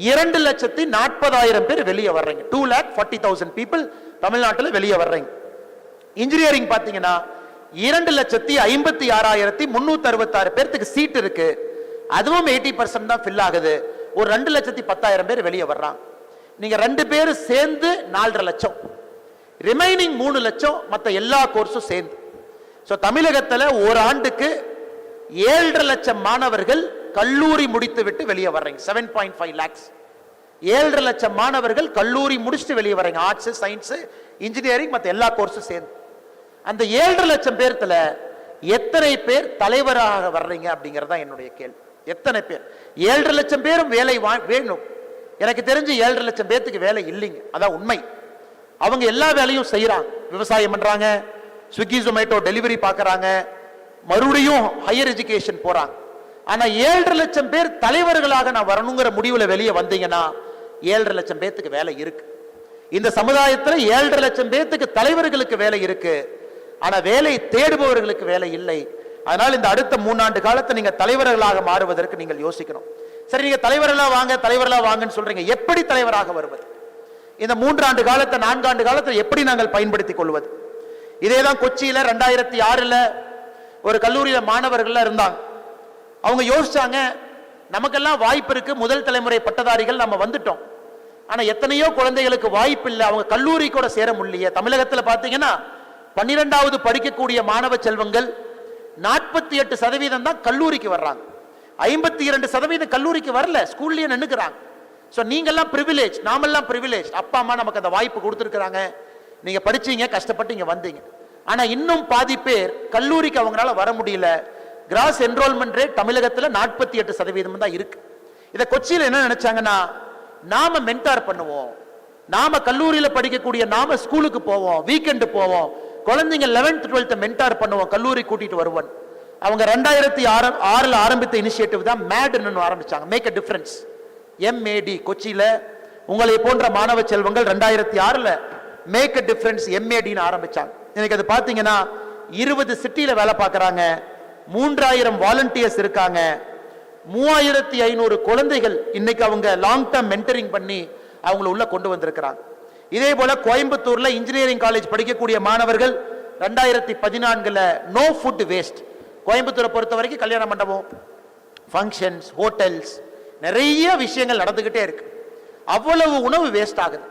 2,40,000 பேர் வெளியே வர்றீங்க. 2,40,000 பீப்புள் தமிழ்நாட்டில் வெளியே வர்றீங்க. இன்ஜினியரிங் பார்த்தீங்கன்னா 2,56,366 பேருக்கு சீட் இருக்கு. அதுவும் 80% தான் ஃபில் ஆகுது. ஒரு 2,10,000 பேர் வெளியே வர்றாங்க. நீங்க 2 பேர் சேர்ந்து 4.5 லட்சம், ரிமைனிங் 3 லட்சம் மற்ற எல்லா கோர்ஸும் சேர்ந்து. தமிழகத்தில் ஒரு ஆண்டுக்கு 7.5 லட்சம் மாணவர்கள் கல்லூரி முடித்து விட்டு வெளியே வர்றீங்க. 7.5 lakhs, 7.5 லட்சம் மாணவர்கள் கல்லூரி முடிச்சுட்டு வெளியே வர்றீங்க. ஆர்ட்ஸ், சயின்ஸ், இன்ஜினியரிங் மற்ற எல்லா கோர்ஸும் சேர்ந்து. அந்த 7.5 லட்சம் பேர்த்துல எத்தனை பேர் தலைவராக வர்றீங்க அப்படிங்கறதா என்னுடைய கேள்வி. எத்தனை பேர்? 7.5 லட்சம் பேரும் வேலை வேணும். எனக்கு தெரிஞ்சு 7.5 லட்சம் பேருக்கு வேலை இல்லைங்க, அதான் உண்மை. அவங்க எல்லா வேலையும் செய்யறாங்க. விவசாயம் பண்றாங்க, ஸ்விக்கி ஜொமேட்டோ டெலிவரி பார்க்கறாங்க, மறுபடியும் ஹையர் எஜுகேஷன் போறாங்க. ஆனா 7.5 லட்சம் பேர் தலைவர்களாக நான் வரணுங்கிற முடிவுல வெளியே வந்தீங்கன்னா 7.5 லட்சம் பேருக்கு வேலை இருக்கு. இந்த சமுதாயத்தில் 7.5 லட்சம் பேருக்கு தலைவர்களுக்கு வேலை இருக்கு. ஆனா வேலை தேடுபவர்களுக்கு வேலை இல்லை. அதனால் இந்த அடுத்த 3 ஆண்டு காலத்தை நீங்க தலைவர்களாக மாறுவதற்கு நீங்கள் யோசிக்கணும். சரி, நீங்க தலைவர்களா வாங்க, தலைவர்களா வாங்கன்னு சொல்றீங்க. எப்படி தலைவராக வருவது? இந்த 3 ஆண்டு காலத்தை, 4 ஆண்டு காலத்தை எப்படி நாங்கள் பயன்படுத்திக் கொள்வது? இதேதான் கொச்சியில 2006 ஒரு கல்லூரியில மாணவர்கள் இருந்தாங்க. அவங்க யோசிச்சாங்க, நமக்கெல்லாம் வாய்ப்பு இருக்கு, முதல் தலைமுறை பட்டதாரிகள் நம்ம வந்துட்டோம். ஆனா எத்தனையோ குழந்தைகளுக்கு வாய்ப்பு இல்லை, அவங்க கல்லூரி கூட சேர முடியல. தமிழகத்தில் பாத்தீங்கன்னா 12வது படிக்கக்கூடிய மாணவ செல்வங்கள் 48% தான் கல்லூரிக்கு வர்றாங்க. 52% கல்லூரிக்கு வரல, ஸ்கூல்லயே நின்னுக்கிறாங்க. நீங்கெல்லாம் பிரிவிலேஜ், நாமெல்லாம் பிரிவிலேஜ். அப்பா அம்மா நமக்கு அந்த வாய்ப்பு கொடுத்துருக்காங்க, நீங்க படிச்சீங்க, கஷ்டப்பட்டு இங்க வந்தீங்க. ஆனா இன்னும் பாதி பேர் கல்லூரிக்கு அவங்களால வர முடியல. கிராஸ் என்ரோல்மெண்ட் ரேட் தமிழகத்தில் 48% தான் இருக்கு. இதை கொச்சியில் என்ன நினைச்சாங்கன்னா, நாம மென்டார் பண்ணுவோம், நாம கல்லூரியில படிக்கக்கூடிய நாம ஸ்கூலுக்கு போவோம், வீக்கெண்டு போவோம், குழந்தைங்க 11th 12th மென்டார் பண்ணுவோம், கல்லூரி கூட்டிட்டு வருவோம். அவங்க 2006 ஆரம்பித்த இனிஷியேட்டிவ் தான் மேட்னு ஆரம்பிச்சாங்க, மேக் அ டிஃபரன்ஸ். MAD கொச்சியில உங்களை போன்ற மாணவ செல்வங்கள் 2006ல் மேக் அ டிஃபரன்ஸ் MADன்னு ஆரம்பிச்சாங்க. எனக்கு அது பார்த்தீங்கன்னா 20 சிட்டியில வேலை பார்க்குறாங்க, 3000 வாலண்டியர்ஸ் இருக்காங்க, 3500 குழந்தைகள் இன்னைக்கு அவங்க லாங் டேர்ம் மென்டரிங் பண்ணி அவங்கள உள்ள கொண்டு வந்திருக்கிறாங்க. இதே போல கோயம்புத்தூர்ல இன்ஜினியரிங் காலேஜ் படிக்கக்கூடிய மாணவர்கள் 2014ல் நோ ஃபுட் வேஸ்ட். கோயம்புத்தூரை பொறுத்த வரைக்கும் கல்யாண மண்டபம், ஃபங்க்ஷன்ஸ், ஹோட்டல்ஸ், நிறைய விஷயங்கள் நடந்துகிட்டே இருக்கு. அவ்வளவு உணவு வேஸ்ட் ஆகுது.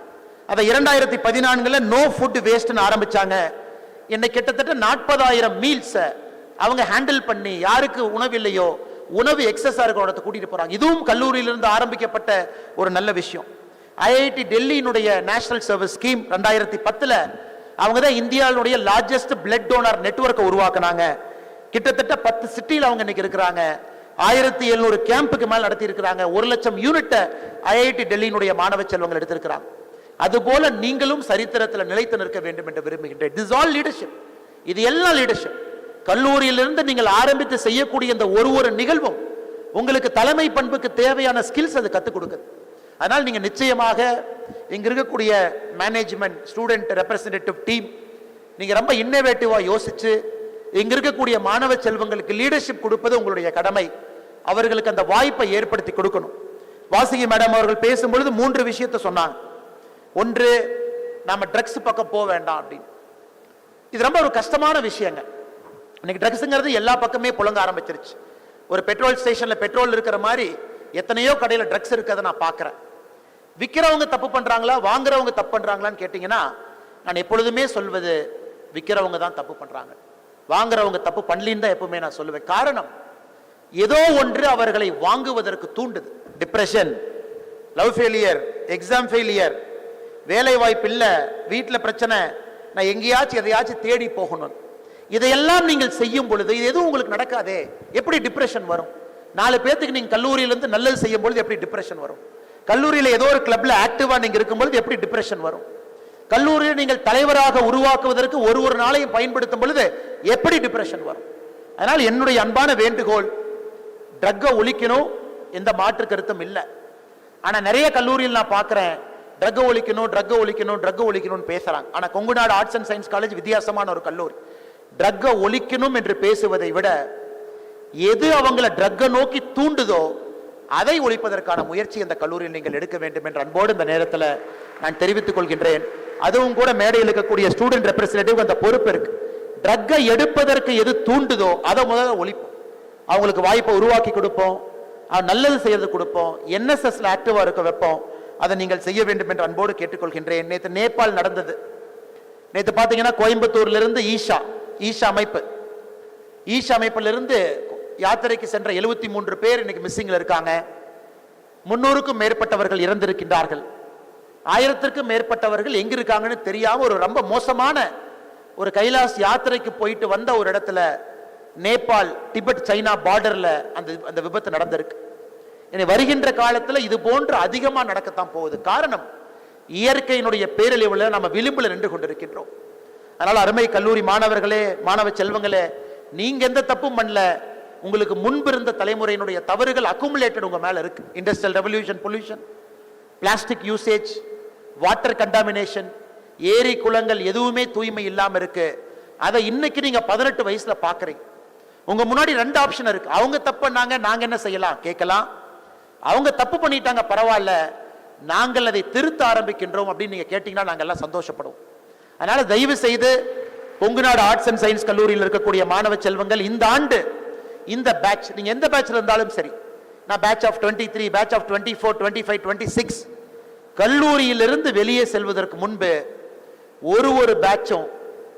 அதை 2014ல் நோ ஃபுட் வேஸ்ட்னு ஆரம்பிச்சாங்க. இன்னைக்கு கிட்டத்தட்ட 40,000 மீல்ஸ் அவங்க ஹேண்டில் பண்ணி யாருக்கு உணவு இல்லையோ, உணவு எக்ஸஸா இருக்கிற இடத்தை கூட்டிட்டு போறாங்க. இதுவும் கல்லூரியிலிருந்து ஆரம்பிக்கப்பட்ட ஒரு நல்ல விஷயம். IIT டெல்லியினுடைய நேஷனல் சர்வீஸ் ஸ்கீம் 2010ல் அவங்க தான் இந்தியாவுடைய லார்ஜஸ்ட் பிளட் டோனர் நெட்வொர்க்கை உருவாக்குனாங்க. கிட்டத்தட்ட 10 சிட்டியில் அவங்க இன்னைக்கு இருக்கிறாங்க. 1700 கேம்புக்கு மேல் நடத்தி இருக்கிறாங்க. 1 லட்சம் யூனிட் IIT டெல்லியினுடைய மாணவ செல்வங்கள் எடுத்திருக்கிறாங்க. அதுபோல நீங்களும் சரித்திரத்தில் நிலைத்து நிற்க வேண்டும் என்று விரும்புகின்றேன். This is all leadership. இது எல்லாம் லீடர்ஷிப். கல்லூரியிலிருந்து நீங்கள் ஆரம்பித்து செய்யக்கூடிய இந்த ஒரு நிகழ்வும் உங்களுக்கு தலைமை பண்புக்கு தேவையான ஸ்கில்ஸ் அது கற்றுக் கொடுக்குது. அதனால் நீங்க நிச்சயமாக இங்க இருக்கக்கூடிய மேனேஜ்மெண்ட், ஸ்டூடெண்ட் ரெப்ரசன்டேட்டிவ் டீம், நீங்க ரொம்ப இன்னோவேட்டிவா யோசிச்சு இங்க இருக்கக்கூடிய மாணவ செல்வங்களுக்கு லீடர்ஷிப் கொடுப்பது உங்களுடைய கடமை. அவர்களுக்கு அந்த வாய்ப்பை ஏற்படுத்தி கொடுக்கணும். வாசுகி மேடம் அவர்கள் பேசும்பொழுது 3 விஷயத்தை சொன்னாங்க. ஒன்று, நாம ட்ரக்ஸ் பக்கம் போக வேண்டாம் அப்படின்னு. இது ரொம்ப ஒரு கஷ்டமான விஷயங்க. இன்னைக்கு ட்ரக்ஸுங்கிறது எல்லா பக்கமே புழங்க ஆரம்பிச்சிருச்சு. ஒரு பெட்ரோல் ஸ்டேஷன்ல பெட்ரோல் இருக்கிற மாதிரி எத்தனையோ கடையில் ட்ரக்ஸ் இருக்கிறத நான் பார்க்குறேன். விற்கிறவங்க தப்பு பண்றாங்களா, வாங்குறவங்க தப்பு பண்றாங்களான்னு கேட்டீங்கன்னா, நான் எப்பொழுதுமே சொல்வது விற்கிறவங்க தான் தப்பு பண்றாங்க, வாங்குறவங்க தப்பு பண்ணலின்னு தான் எப்பவுமே நான் சொல்லுவேன். காரணம், ஏதோ ஒன்று அவர்களை வாங்குவதற்கு தூண்டுது. Depression, love failure, exam failure, வேலை வாய்ப்பு இல்லை, வீட்டில் பிரச்சனை, நான் எங்கேயாச்சும் எதையாச்சும் தேடி போகணும். இதையெல்லாம் நீங்கள் செய்யும் பொழுது இது எதுவும் உங்களுக்கு நடக்காதே, எப்படி டிப்ரெஷன் வரும்? 4 பேத்துக்கு நீங்க கல்லூரியிலிருந்து நல்லது செய்யும் பொழுது எப்படி டிப்ரெஷன் வரும்? கல்லூரியில் ஏதோ ஒரு கிளப்ல ஆக்டிவா நீங்க இருக்கும்போது எப்படி டிப்ரெஷன் வரும்? கல்லூரியில் நீங்கள் தலைவராக உருவாக்குவதற்கு ஒரு நாளையும் பயன்படுத்தும் பொழுது எப்படி டிப்ரெஷன் வரும்? அதனால் என்னுடைய அன்பான வேண்டுகோள், ட்ரக்கை ஒழிக்கணும், எந்த மாற்று கருத்தும் இல்லை. ஆனா நிறைய கல்லூரியில் நான் பார்க்கிறேன், ட்ரக்கை ஒழிக்கணும், ட்ரக்கை ஒழிக்கணும், ட்ரக்கை ஒழிக்கணும்னு பேசுறாங்க. ஆனா Kongunadu Arts and science college வித்தியாசமான ஒரு கல்லூரி. ட்ரக்கை ஒழிக்கணும் என்று பேசுவதை விட எது அவங்களை ட்ரக்கை நோக்கி தூண்டுதோ அதை ஒழிப்பதற்கான முயற்சி இந்த கல்லூரியில் நீங்கள் எடுக்க வேண்டும் என்று அன்போடு இந்த நேரத்தில் நான் தெரிவித்துக் கொள்கின்றேன். அதுவும் கூட மேடையில் இருக்கக்கூடிய ஸ்டூடெண்ட் ரெப்ரசன்டேட்டிவ் அந்த பொறுப்பு இருக்கு. ட்ரக்கை எடுப்பதற்கு எது தூண்டுதோ அதை முதல்ல ஒழிப்போம். அவங்களுக்கு வாய்ப்பை உருவாக்கி கொடுப்போம், நல்லது செய்யறது கொடுப்போம், NSSல ஆக்டிவா இருக்க வைப்போம். அதை நீங்கள் செய்ய வேண்டும் என்று அன்போடு கேட்டுக்கொள்கின்றேன். நேற்று நேபாள் நடந்தது. நேற்று பார்த்தீங்கன்னா கோயம்புத்தூர்ல இருந்து ஈஷா அமைப்பிலிருந்து யாத்திரைக்கு சென்ற 73 பேர் இன்னைக்கு மிஸ்ஸிங்ல இருக்காங்க. 300க்கும் மேற்பட்டவர்கள் இறந்திருக்கின்றார்கள். 1000க்கும் மேற்பட்டவர்கள் எங்க இருக்காங்கன்னு தெரியாம ஒரு ரொம்ப மோசமான ஒரு கைலாஸ் யாத்திரைக்கு போயிட்டு வந்த ஒரு இடத்துல நேபாள் டிபெட் சைனா பார்டர்ல அந்த விபத்து நடந்திருக்கு. இனி வருகின்ற காலத்துல இது போன்று அதிகமா நடக்கத்தான் போகுது. காரணம், இயற்கையினுடைய பேரழிவுல நம்ம விளிம்புல நின்று கொண்டிருக்கின்றோம். அதனால அருமை கல்லூரி மாணவர்களே, மாணவ செல்வங்களே, நீங்க எந்த தப்பும் பண்ணல. உங்களுக்கு முன்பு இருந்த தலைமுறையினுடைய தவறுகள் அக்குமுலேட்டட் உங்க மேல இருக்கு. Industrial revolution, pollution, plastic usage, water contamination, ஏரி குளங்கள் எதுவுமே தூய்மை இல்லாம இருக்கு. அதை இன்னைக்கு நீங்க 18 வயசுல பாக்குறீங்க. உங்க முன்னாடி 2 ஆப்ஷன் இருக்கு. அவங்க தப்பு பண்ணாங்க, நாங்க என்ன செய்யலாம் கேட்கலாம். அவங்க தப்பு பண்ணிட்டாங்க, பரவாயில்ல, நாங்கள் அதை திருத்த ஆரம்பிக்கின்றோம் அப்படின்னு நீங்க கேட்டீங்கன்னா நாங்க எல்லாம் சந்தோஷப்படுவோம். அதனால தயவு செய்து கொங்குநாடு ஆர்ட்ஸ் அண்ட் சயின்ஸ் கல்லூரியில் இருக்கக்கூடிய மாணவ செல்வங்கள் இந்த ஆண்டு இந்த பேட்ச், நீங்க எந்த பேட்ச்ல இருந்தாலும் சரி, நான் பேட்ச் ஆஃப் 23, பேட்ச் ஆஃப் 24, 25, 26, கல்லூரியிலிருந்து வெளியே செல்வதற்கு முன்பு ஒரு பேட்சும்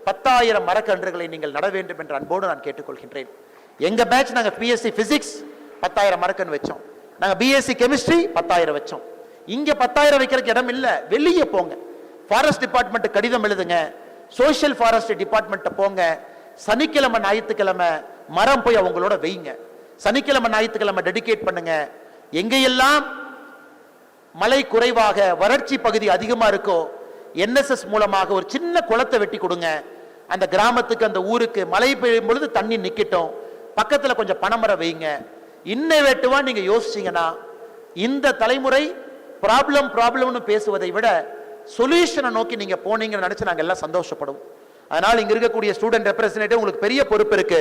10,000 மரக்கன்றுகளை நீங்கள் நட வேண்டும் என்ற அன்போடு நான் கேட்டுக்கொள்கின்றேன். எங்க பேட்ச் நாங்க பிஎஸ்சி பிசிக்ஸ் 10,000 மரக்கன் வச்சோம், நாங்க பிஎஸ்சி கெமிஸ்ட்ரி 10,000 வச்சோம். இங்க 10,000 வைக்கிறதுக்கு இடம் இல்ல, வெளியே போங்க. ஃபாரஸ்ட் டிபார்ட்மெண்ட் கடிதம் எழுதுங்க, சோசியல் ஃபாரஸ்ட் டிபார்ட்மெண்ட் போங்க. சனிக்கிழமை ஞாயிற்றுக்கிழமை மரம் போய் அவங்களோட வைங்க. சனிக்கிழமை ஞாயிற்றுக்கிழமை டெடிகேட் பண்ணுங்க. எங்கெல்லாம் மழை குறைவாக வறட்சி பகுதி அதிகமா இருக்கோ NSS மூலமாக ஒரு சின்ன குளத்தை வெட்டி கொடுங்க. அந்த கிராமத்துக்கு, அந்த ஊருக்கு மழை பெய்யும் பொழுது தண்ணி நிக்கட்டும், பக்கத்துல கொஞ்சம் பனைமரம் வைங்க. இன்னோவேட்டிவா நீங்க யோசிச்சீங்கன்னா இந்த தலைமுறை ப்ராப்ளம்னு பேசுவதை விட சொல்யூஷனை நோக்கி நீங்க போனீங்கன்னு நினைச்சு நாங்க எல்லாம் சந்தோஷப்படுவோம். அதனால இங்க இருக்கக்கூடிய ஸ்டூடெண்ட் ரெப்ரசன்டேட்டிவ் உங்களுக்கு பெரிய பொறுப்பு இருக்கு.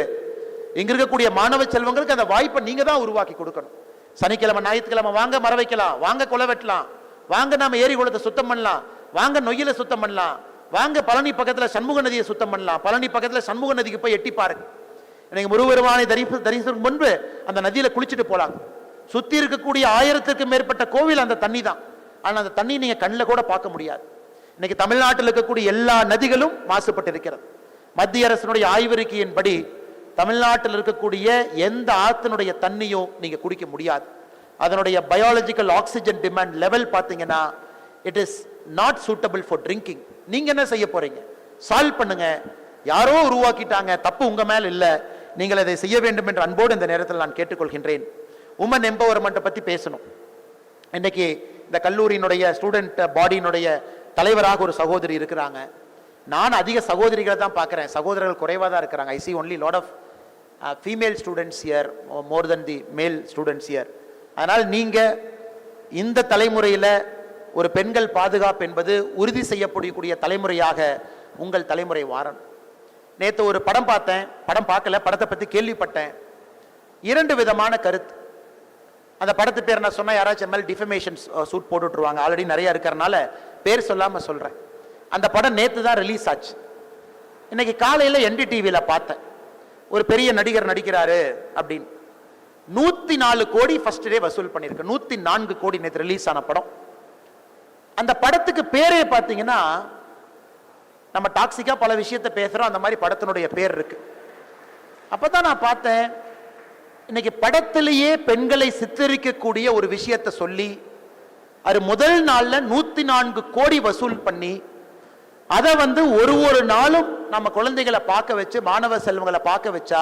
இங்க இருக்கக்கூடிய மாணவ செல்வங்களுக்கு அந்த வாய்ப்பை நீங்க தான் உருவாக்கி கொடுக்கணும். சனிக்கிழமை ஞாயிற்றுக்கிழமை வாங்க மரம் வைக்கலாம், வாங்க கொலை வெட்டலாம், வாங்க நாம ஏரி குளத்தை சுத்தம் பண்ணலாம், வாங்க நொய்யில சுத்தம் பண்ணலாம், வாங்க பழனி பக்கத்துல சண்முக நதியை சுத்தம் பண்ணலாம், பழனி பக்கத்துல சண்முக நதிக்கு போய் எட்டி பாருங்க. எனக்கு முருகருமானை தரிசனம் முன்பு அந்த நதியில குளிச்சுட்டு போலாம். சுத்தி இருக்கக்கூடிய 1000க்கும் மேற்பட்ட கோவில் அந்த தண்ணி தான். ஆனா அந்த தண்ணி நீங்க கண்ணில் கூட பார்க்க முடியாது. இன்னைக்கு தமிழ்நாட்டில் இருக்கக்கூடிய எல்லா நதிகளும் மாசுபட்டு இருக்கிறது. மத்திய அரசினுடைய ஆய்வறிக்கையின்படி தமிழ்நாட்டில் இருக்கக்கூடிய எந்த ஆற்றினுடைய தண்ணியும் நீங்க குடிக்க முடியாது. அதனுடைய பயாலஜிக்கல் ஆக்சிஜன் டிமாண்ட் லெவல் பார்த்தீங்கன்னா it is not suitable for drinking. நீங்க என்ன செய்ய போறீங்க? சால்வ் பண்ணுங்க. யாரோ உருவாக்கிட்டாங்க, தப்பு உங்க மேல் இல்லை, நீங்கள் அதை செய்ய வேண்டும் என்ற அன்போடு இந்த நேரத்தில் நான் கேட்டுக்கொள்கின்றேன். உமன் எம்பவர்மெண்ட்டை பற்றி பேசணும். இன்னைக்கு இந்த கல்லூரியினுடைய ஸ்டூடெண்ட் பாடியினுடைய தலைவராக ஒரு சகோதரி இருக்கிறாங்க. நான் அதிக சகோதரிகளை தான் பார்க்குறேன், சகோதரர்கள் குறைவாக தான் இருக்கிறாங்க. I see only lot of female students here more than the male students here. அதனால் நீங்கள் இந்த தலைமுறையில் ஒரு பெண்கள் பாதுகாப்பு என்பது உறுதி செய்யப்படக்கூடிய தலைமுறையாக உங்கள் தலைமுறை வாரணும். நேற்று ஒரு படம் பார்த்தேன், படம் பார்க்கல, படத்தை பற்றி கேள்விப்பட்டேன். 2 விதமான கருத்து. அந்த படத்து பேர் நான் சொன்னால் யாராச்சும் மேல் டிஃபமேஷன் சூட் போட்டுட்ருவாங்க, ஆல்ரெடி நிறையா இருக்கிறனால பேர் சொல்லாமல் சொல்கிறேன். அந்த படம் நேற்று தான் ரிலீஸ் ஆச்சு. இன்னைக்கு காலையில் NDTVயில் பார்த்தேன், ஒரு பெரிய நடிகர் நடிக்கிறாரு அப்படின்னு. 104 கோடி ஃபர்ஸ்ட் டே வசூல் பண்ணியிருக்கு. 104 கோடி நேற்று ரிலீஸ் ஆன படம். அந்த படத்துக்கு பேரே பார்த்தீங்கன்னா, நம்ம டாக்ஸிக்கா பல விஷயத்தை பேசுகிறோம், அந்த மாதிரி படத்தினுடைய பேர் இருக்கு. அப்போ தான் நான் பார்த்தேன், இன்னைக்கு படத்திலேயே பெண்களை சித்தரிக்கக்கூடிய ஒரு விஷயத்தை சொல்லி அது முதல் நாளில் 104 கோடி வசூல் பண்ணி அதை ஒரு நாளும் நம்ம குழந்தைகளை பார்க்க வச்சு, மாணவ செல்வங்களை பார்க்க வச்சா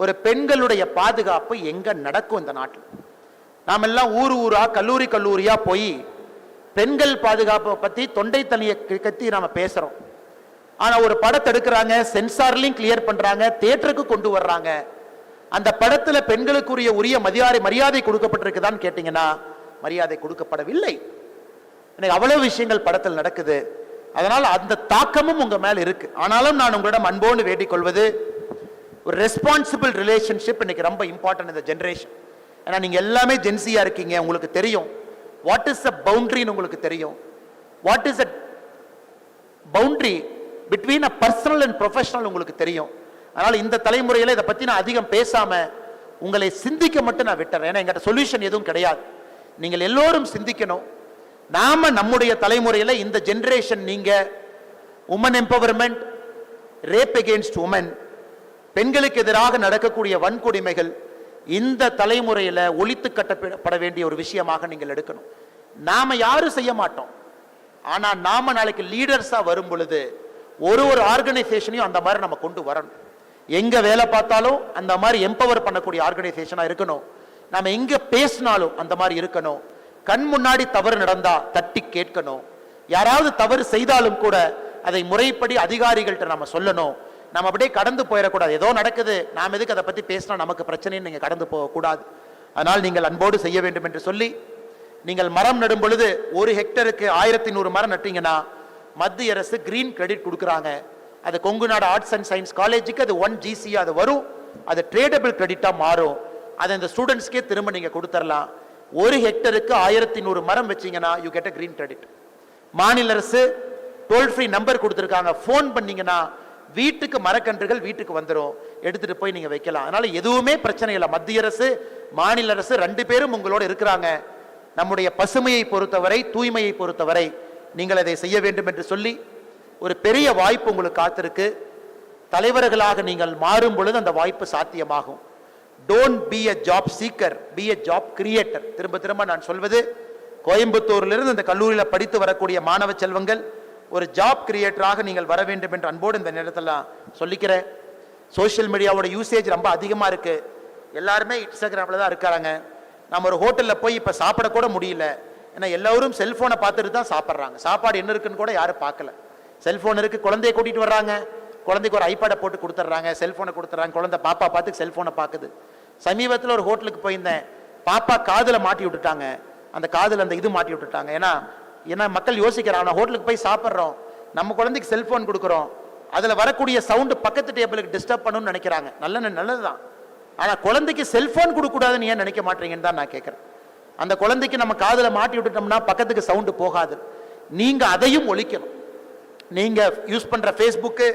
ஒரு பெண்களுடைய பாதுகாப்பு எங்க நடக்கும் இந்த நாட்டில்? நாம எல்லாம் ஊரா கல்லூரியா போய் பெண்கள் பாதுகாப்பை பத்தி தொண்டை தனியை கத்தி நாம பேசுறோம். ஆனா ஒரு படத்தை எடுக்கிறாங்க, சென்சார்லையும் கிளியர் பண்றாங்க, தியேட்டருக்கு கொண்டு வர்றாங்க. அந்த படத்துல பெண்களுக்குரிய உரிய மரியாதை கொடுக்கப்பட்டிருக்குதான்னு கேட்டீங்கன்னா மரியாதை கொடுக்கப்படவில்லை. எனக்கு அவ்வளவு விஷயங்கள் படத்தில் நடக்குது. அதனால் அந்த தாக்கமும் உங்க மேல இருக்கு. ஆனாலும் நான் உங்களிடம் அன்போடு வேண்டிக் கொள்வது, ஒரு ரெஸ்பான்சிபிள் ரிலேஷன்ஷிப் இன்னைக்கு ரொம்ப இம்பார்ட்டன்ட் இந்த ஜெனரேஷன். ஏன்னா நீங்க எல்லாமே ஜென்சியா இருக்கீங்க, உங்களுக்கு தெரியும் வாட் இஸ் த பவுண்டரின்னு உங்களுக்கு தெரியும். What is the boundary between a personal and professional உங்களுக்கு தெரியும். அதனால இந்த தலைமுறையில இதை பத்தி நான் அதிகம் பேசாம உங்களை சிந்திக்க மட்டும் நான் விட்டுறேன். ஏன்னா எங்கிட்ட சொல்யூஷன் எதுவும் கிடையாது. நீங்கள் எல்லோரும் சிந்திக்கணும். நாம நம்முடைய தலைமுறையில இந்த ஜெனரேஷன், நீங்க women empowerment, rape against women, பெண்களுக்கு எதிராக நடக்கக்கூடிய வன்கொடுமைகள் இந்த தலைமுறையில ஒழித்து கட்டப்பட வேண்டிய ஒரு விஷயமாக நீங்கள் எடுக்கணும். நாம யாரும் செய்ய மாட்டோம். ஆனா நாம நாளைக்கு லீடர்ஸா வரும் பொழுது ஒரு ஆர்கனைசேஷனையும் அந்த மாதிரி நம்ம கொண்டு வரணும். எங்க வேலை பார்த்தாலும் அந்த மாதிரி எம்பவர் பண்ணக்கூடிய ஆர்கனைசேஷனா இருக்கணும். நாம எங்க பேசினாலும் அந்த மாதிரி இருக்கணும். கண் முன்னாடி தவறு நடந்தா தட்டி கேட்கணும். யாராவது தவறு செய்தாலும் கூட அதை முறைப்படி அதிகாரிகள்கிட்ட நம்ம சொல்லணும். நம்ம அப்படியே கடந்து போயிடக்கூடாது. ஏதோ நடக்குது, நாம் எதுக்கு அதை பத்தி பேசினா நமக்கு பிரச்சனைன்னு நீங்க கடந்து போகக்கூடாது. அதனால் நீங்கள் அன்போடு செய்ய வேண்டும் என்று சொல்லி, நீங்கள் மரம் நடும் பொழுது 1 ஹெக்டருக்கு 1100 மரம் நட்டீங்கன்னா மத்திய அரசு கிரீன் கிரெடிட் கொடுக்குறாங்க. அது கொங்கு நாடு ஆர்ட்ஸ் அண்ட் சயின்ஸ் காலேஜுக்கு அது 1 GC அது வரும். அது ட்ரேடபிள் கிரெடிட்டா மாறும். அதை இந்த ஸ்டூடெண்ட்ஸ்க்கே திரும்ப நீங்க கொடுத்துடலாம். 1 ஹெக்டருக்கு 1100 மரம் வச்சீங்கன்னா you get a green credit. மாநில அரசு டோல் ஃப்ரீ நம்பர் கொடுத்துருக்காங்க. ஃபோன் பண்ணீங்கன்னா வீட்டுக்கு மரக்கன்றுகள் வீட்டுக்கு வந்துடும், எடுத்துட்டு போய் நீங்க வைக்கலாம். அதனால எதுவுமே பிரச்சனை இல்லை. மத்திய அரசு மாநில அரசு 2 பேரும் உங்களோட இருக்கிறாங்க. நம்முடைய பசுமையை பொறுத்தவரை, தூய்மையை பொறுத்தவரை நீங்கள் அதை செய்ய வேண்டும் என்று சொல்லி, ஒரு பெரிய வாய்ப்பு உங்களுக்கு காத்திருக்கு. தலைவர்களாக நீங்கள் மாறும் பொழுது அந்த வாய்ப்பு சாத்தியமாகும். Don't be a job seeker, be a job creator. திரும்ப திரும்ப நான் சொல்வது, கோயம்புத்தூரிலிருந்து இந்த கல்லூரியில் படித்து வரக்கூடிய மாணவ செல்வங்கள் ஒரு ஜாப் கிரியேட்டராக நீங்கள் வர வேண்டும் என்று அன்போடு இந்த நேரத்தில் சொல்லிக்கிறேன். சோஷியல் மீடியாவோட யூசேஜ் ரொம்ப அதிகமாக இருக்கு. எல்லாருமே இன்ஸ்டாகிராமில் தான் இருக்காங்க. நம்ம ஒரு ஹோட்டலில் போய் இப்போ சாப்பிடக்கூட முடியல. ஏன்னா எல்லோரும் செல்ஃபோனை பார்த்துட்டு தான் சாப்பிட்றாங்க. சாப்பாடு என்ன இருக்குன்னு கூட யாரும் பார்க்கல. செல்ஃபோன் இருக்கு, குழந்தைய கூட்டிகிட்டு வர்றாங்க, குழந்தைக்கு ஒரு ஐபேடை போட்டு கொடுத்துட்றாங்க, செல்ஃபோனை கொடுத்துட்றாங்க. குழந்தை பாப்பா பார்த்து செல்ஃபோனை பார்க்குது. சமீபத்தில் ஒரு ஹோட்டலுக்கு போயிருந்தேன், பாப்பா காதில் மாட்டி விட்டுட்டாங்க. அந்த காதில் அந்த இது மாட்டி விட்டுட்டாங்க. ஏன்னா மக்கள் யோசிக்கிறாங்க, ஹோட்டலுக்கு போய் சாப்பிட்றோம், நம்ம குழந்தைக்கு செல்ஃபோன் கொடுக்குறோம், அதில் வரக்கூடிய சவுண்டு பக்கத்து டேபிளுக்கு டிஸ்டர்ப் பண்ணணும்னு நினைக்கிறாங்க. நல்லது தான். ஆனால் குழந்தைக்கு செல்ஃபோன் கொடுக்கக்கூடாதுன்னு ஏன் நினைக்க மாட்டீங்கன்னு தான் நான் கேட்குறேன். அந்த குழந்தைக்கு நம்ம காதில் மாட்டி விட்டுட்டோம்னா பக்கத்துக்கு சவுண்டு போகாது. நீங்கள் அதையும் ஒழிக்கணும். நீங்கள் யூஸ் பண்ணுற ஃபேஸ்புக்கு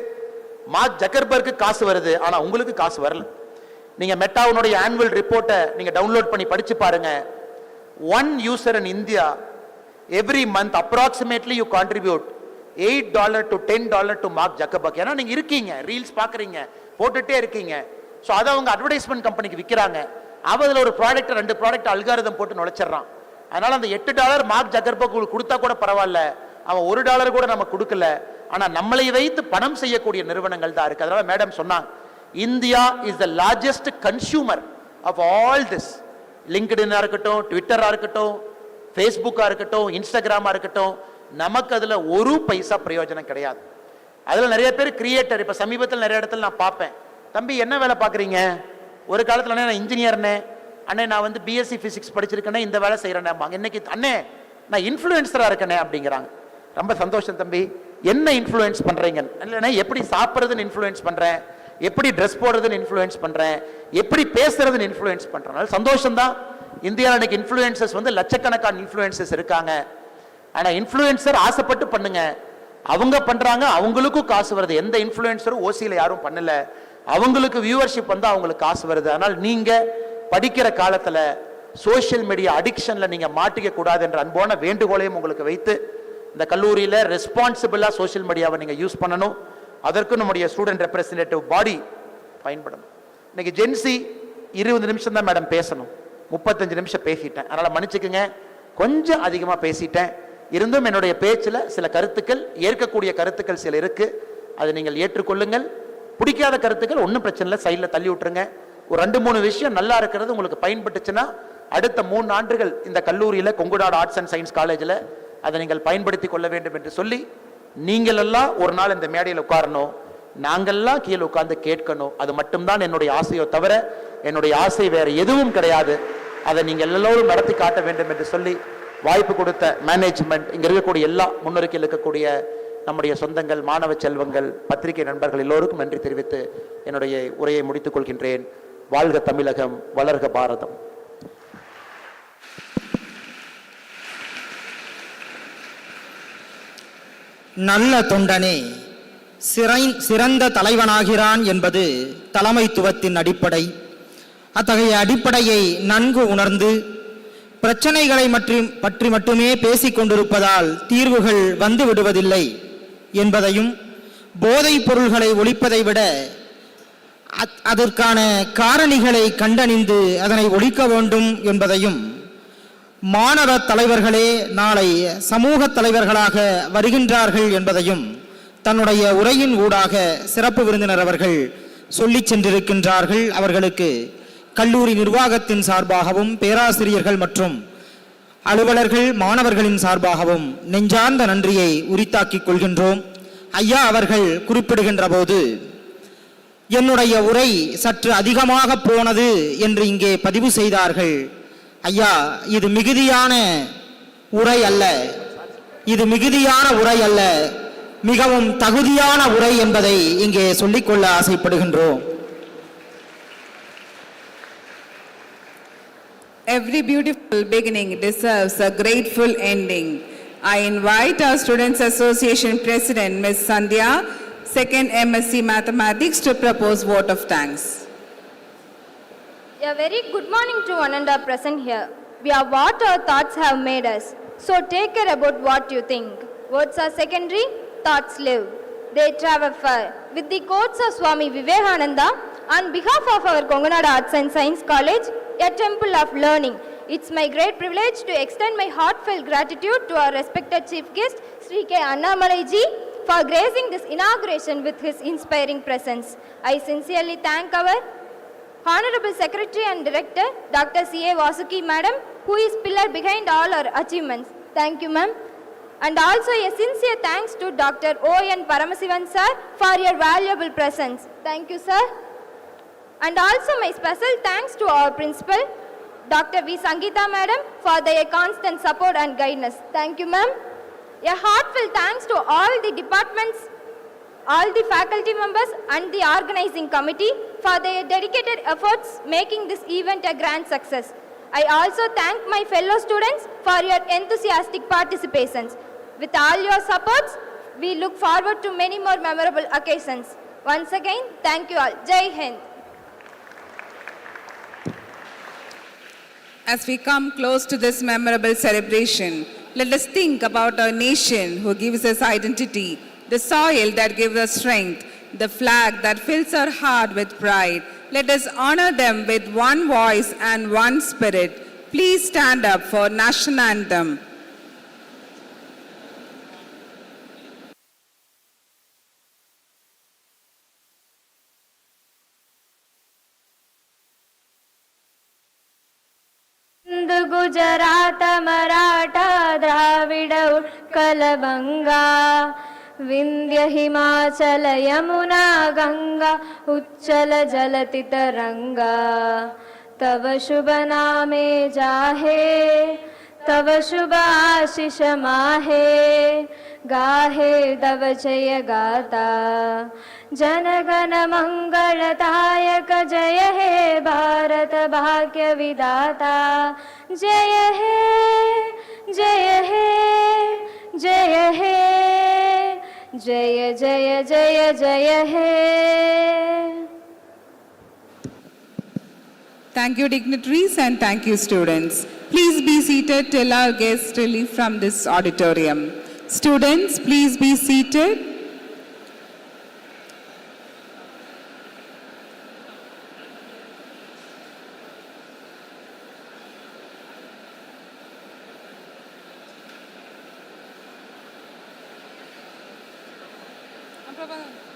மார்க் ஜக்கர்பர்க்கு காசு வருது, ஆனால் உங்களுக்கு காசு வரல. நீங்கள் மெட்டாவுடைய ஆனுவல் ரிப்போர்ட்டை நீங்கள் டவுன்லோட் பண்ணி படித்து பாருங்க. One user in India every month approximately you contribute $8 to $10 to mark Zuckerberg. ஏன்னா நீங்கள் இருக்கீங்க, ரீல்ஸ் பார்க்குறீங்க, போட்டுகிட்டே இருக்கீங்க. ஸோ அதை அவங்க அட்வர்டைஸ்மெண்ட் கம்பெனிக்கு விற்கிறாங்க. அதில் ஒரு ப்ராடக்ட் 2 ப்ராடக்ட் அல்காரிதம் போட்டு நுழைச்சிட்றான். அதனால் அந்த $8 மார்க் ஜக்கர்பர்க் கொடுத்தா கூட பரவாயில்ல, அவன் $1 கூட நம்ம கொடுக்கல. ஆனால் நம்மளை வைத்து பணம் செய்யக்கூடிய நிறுவனங்கள் தான் இருக்கு. அதனால மேடம் சொன்னாங்க, India is the largest consumer of all this. லிங்க்டின்னா இருக்கட்டும், ட்விட்டராக இருக்கட்டும், ஃபேஸ்புக்காக இருக்கட்டும், இன்ஸ்டாகிராமாக இருக்கட்டும், நமக்கு அதில் ஒரு பைசா பிரயோஜனம் கிடையாது. அதில் நிறைய பேர் கிரியேட்டர். இப்போ சமீபத்தில் நிறைய இடத்துல நான் பார்ப்பேன், தம்பி என்ன வேலை பார்க்குறீங்க? ஒரு காலத்தில் நான் இன்ஜினியர்னே, அண்ணே நான் வந்து பிஎஸ்சி ஃபிசிக்ஸ் படிச்சிருக்கேனே, இந்த வேலை செய்கிறேன்னே. இன்னைக்கு அண்ணே நான் இன்ஃப்ளூயன்சராக இருக்கேனே அப்படிங்கிறாங்க. ரொம்ப சந்தோஷம் தம்பி, என்ன இன்ஃப்ளூயன்ஸ் பண்ணுறீங்க? இல்லைன்னா எப்படி சாப்பிட்றதுன்னு இன்ஃப்ளூயன்ஸ் பண்ணுறேன், எப்படி ட்ரெஸ் போடுறதுன்னு இன்ஃப்ளூயன்ஸ் பண்ணுறேன், எப்படி பேசுறதுன்னு இன்ஃப்ளூயன்ஸ் பண்ணுறேன். சந்தோஷம் தான். இந்தியாவில் இன்னைக்கு இன்ஃப்ளூயன்சர்ஸ் வந்து லட்சக்கணக்கான இன்ஃப்ளூயன்சர்ஸ் இருக்காங்க. ஆனால் இன்ஃப்ளூயன்சர் ஆசைப்பட்டு பண்ணுங்க, அவங்க பண்ணுறாங்க, அவங்களுக்கும் காசு வருது. எந்த இன்ஃப்ளூயன்சரும் ஓசியில் யாரும் பண்ணல, அவங்களுக்கு வியூவர்ஷிப் வந்து அவங்களுக்கு காசு வருது. அதனால் நீங்கள் படிக்கிற காலத்தில் சோஷியல் மீடியா அடிக்ஷனில் நீங்கள் மாட்டிக்க கூடாது என்ற அன்பான வேண்டுகோளையும் உங்களுக்கு வைத்து, இந்த கல்லூரியில் ரெஸ்பான்சிபிளாக சோஷியல் மீடியாவை நீங்கள் யூஸ் பண்ணணும். அதற்கு நம்முடைய ஸ்டூடெண்ட் ரெப்ரசன்டேட்டிவ் பாடி பயன்படணும். இன்னைக்கு ஜென்சி 20 நிமிஷம் தான் மேடம் பேசணும், 35 நிமிஷம் பேசிட்டேன். அதனால் மன்னிச்சுக்குங்க, கொஞ்சம் அதிகமாக பேசிட்டேன். இருந்தும் என்னுடைய பேச்சில் சில கருத்துக்கள், ஏற்கக்கூடிய கருத்துக்கள் சில இருக்கு, அதை நீங்கள் ஏற்றுக்கொள்ளுங்கள். பிடிக்காத கருத்துக்கள் ஒன்றும் பிரச்சனை இல்லை, சைடில் தள்ளி விட்டுருங்க. ஒரு 2-3 விஷயம் நல்லா இருக்கிறது உங்களுக்கு பயன்பட்டுச்சுன்னா அடுத்த 3 ஆண்டுகள் இந்த கல்லூரியில், கொங்குநாடு ஆர்ட்ஸ் அண்ட் சயின்ஸ் காலேஜில் அதை நீங்கள் பயன்படுத்தி கொள்ள வேண்டும் என்று சொல்லி, நீங்கள் எல்லாம் ஒரு நாள் இந்த மேடையில் உட்காரணும், நாங்கள்லாம் கீழே உட்கார்ந்து கேட்கணும். அது மட்டும்தான் என்னுடைய ஆசையோ தவிர என்னுடைய ஆசை வேறு எதுவும் கிடையாது. அதை நீங்கள் எல்லோரும் நடத்தி காட்ட வேண்டும் என்று சொல்லி வாய்ப்பு கொடுத்த மேனேஜ்மெண்ட், இங்கே இருக்கக்கூடிய எல்லா முன்னுரிக்கையில் இருக்கக்கூடிய நம்முடைய சொந்தங்கள், மாணவ செல்வங்கள், பத்திரிகை நண்பர்கள் எல்லோருக்கும் நன்றி தெரிவித்து என்னுடைய உரையை முடித்துக் கொள்கின்றேன். வாழ்க தமிழகம், வளர்க பாரதம். நல்ல தொண்டனே சிறந்த தலைவனாகிறான் என்பது தலைமைத்துவத்தின் அடிப்படை. அத்தகைய அடிப்படையை நன்கு உணர்ந்து பிரச்சனைகளை பற்றி மட்டுமே பேசிக் கொண்டிருப்பதால் தீர்வுகள் வந்து விடுவதில்லை என்பதையும், போதைப் பொருள்களை ஒழிப்பதை விட அதற்கான காரணிகளை கண்டறிந்து அதனை ஒழிக்க வேண்டும் என்பதையும், மாணவ தலைவர்களே நாளை சமூக தலைவர்களாக வருகின்றார்கள் என்பதையும் தன்னுடைய உரையின் ஊடாக சிறப்பு விருந்தினர் அவர்கள் சொல்லிச் சென்றிருக்கின்றார்கள். அவர்களுக்கு கல்லூரி நிர்வாகத்தின் சார்பாகவும், பேராசிரியர்கள் மற்றும் அலுவலர்கள், மாணவர்களின் சார்பாகவும் நெஞ்சார்ந்த நன்றியை உரித்தாக்கிக் கொள்கின்றோம். ஐயா அவர்கள் குறிப்பிடுகின்ற போது, என்னுடைய உரை சற்று அதிகமாக போனது என்று இங்கே பதிவு செய்தார்கள். ஐயா, இது மிகுதியான உரை அல்ல, இது மிகுதியான உரை அல்ல, மிகவும் தகுதியான உரை என்பதை இங்கே சொல்லிக்கொள்ள ஆசைப்படுகின்றோம். Every beautiful beginning deserves a grateful ending. I invite our Students Association President, Ms. Sandhya, 2nd MSc Mathematics, to propose vote of thanks. A very good morning to one and all present here. We are what our thoughts have made us. So take care about what you think. Words are secondary, thoughts live. They travel far. With the quotes of Swami Vivekananda, on behalf of our Kongunadu Arts and Science College, a temple of learning, it's my great privilege to extend my heartfelt gratitude to our respected chief guest, Sri K. Annamalai ji, for gracing this inauguration with his inspiring presence. I sincerely thank our Honorable Secretary and Director, Dr. C.A. Vasuki Madam, who is pillar behind all our achievements. Thank you, ma'am. And also a sincere thanks to Dr. O.N. Paramasivan sir for your valuable presence. Thank you, sir. And also my special thanks to our principal, Dr. V. Sangeeta Madam for their constant support and guidance. Thank you, ma'am. A heartfelt thanks to all the departments, all the faculty members and the organizing committee for their dedicated efforts making this event a grand success. I also thank my fellow students for your enthusiastic participations. With all your supports, we look forward to many more memorable occasions. Once again, thank you all. Jai Hind. As we come close to this memorable celebration, let us think about our nation who gives us identity, the soil that gives us strength, the flag that fills our heart with pride. Let us honor them with one voice and one spirit. Please stand up for National Anthem. Hindu Gujarat Maratha ದ್ರಾವಿಡ ಉತ್ಕಲ ಬಂಗಾ ವಿಂಧ್ಯ ಹಿಮಾಚಲ ಯಮುನಾ ಗಂಗಾ ಉಚ್ಚಲ ಜಲತಿ ತರಂಗಾ ತವ ಶುಭ ನಾಮೆ ಜಾಹೇ तव शुभ आशीष माहे गाहे तव जय गाता जनगण मंगलदायक जय हे भारत भाग्य विधाता जय हे जय हे जय हे जय जय जय जय हे. Thank you, dignitaries, and thank you, students. Please be seated till our guests relieve from this auditorium. Students, please be seated. Prabha.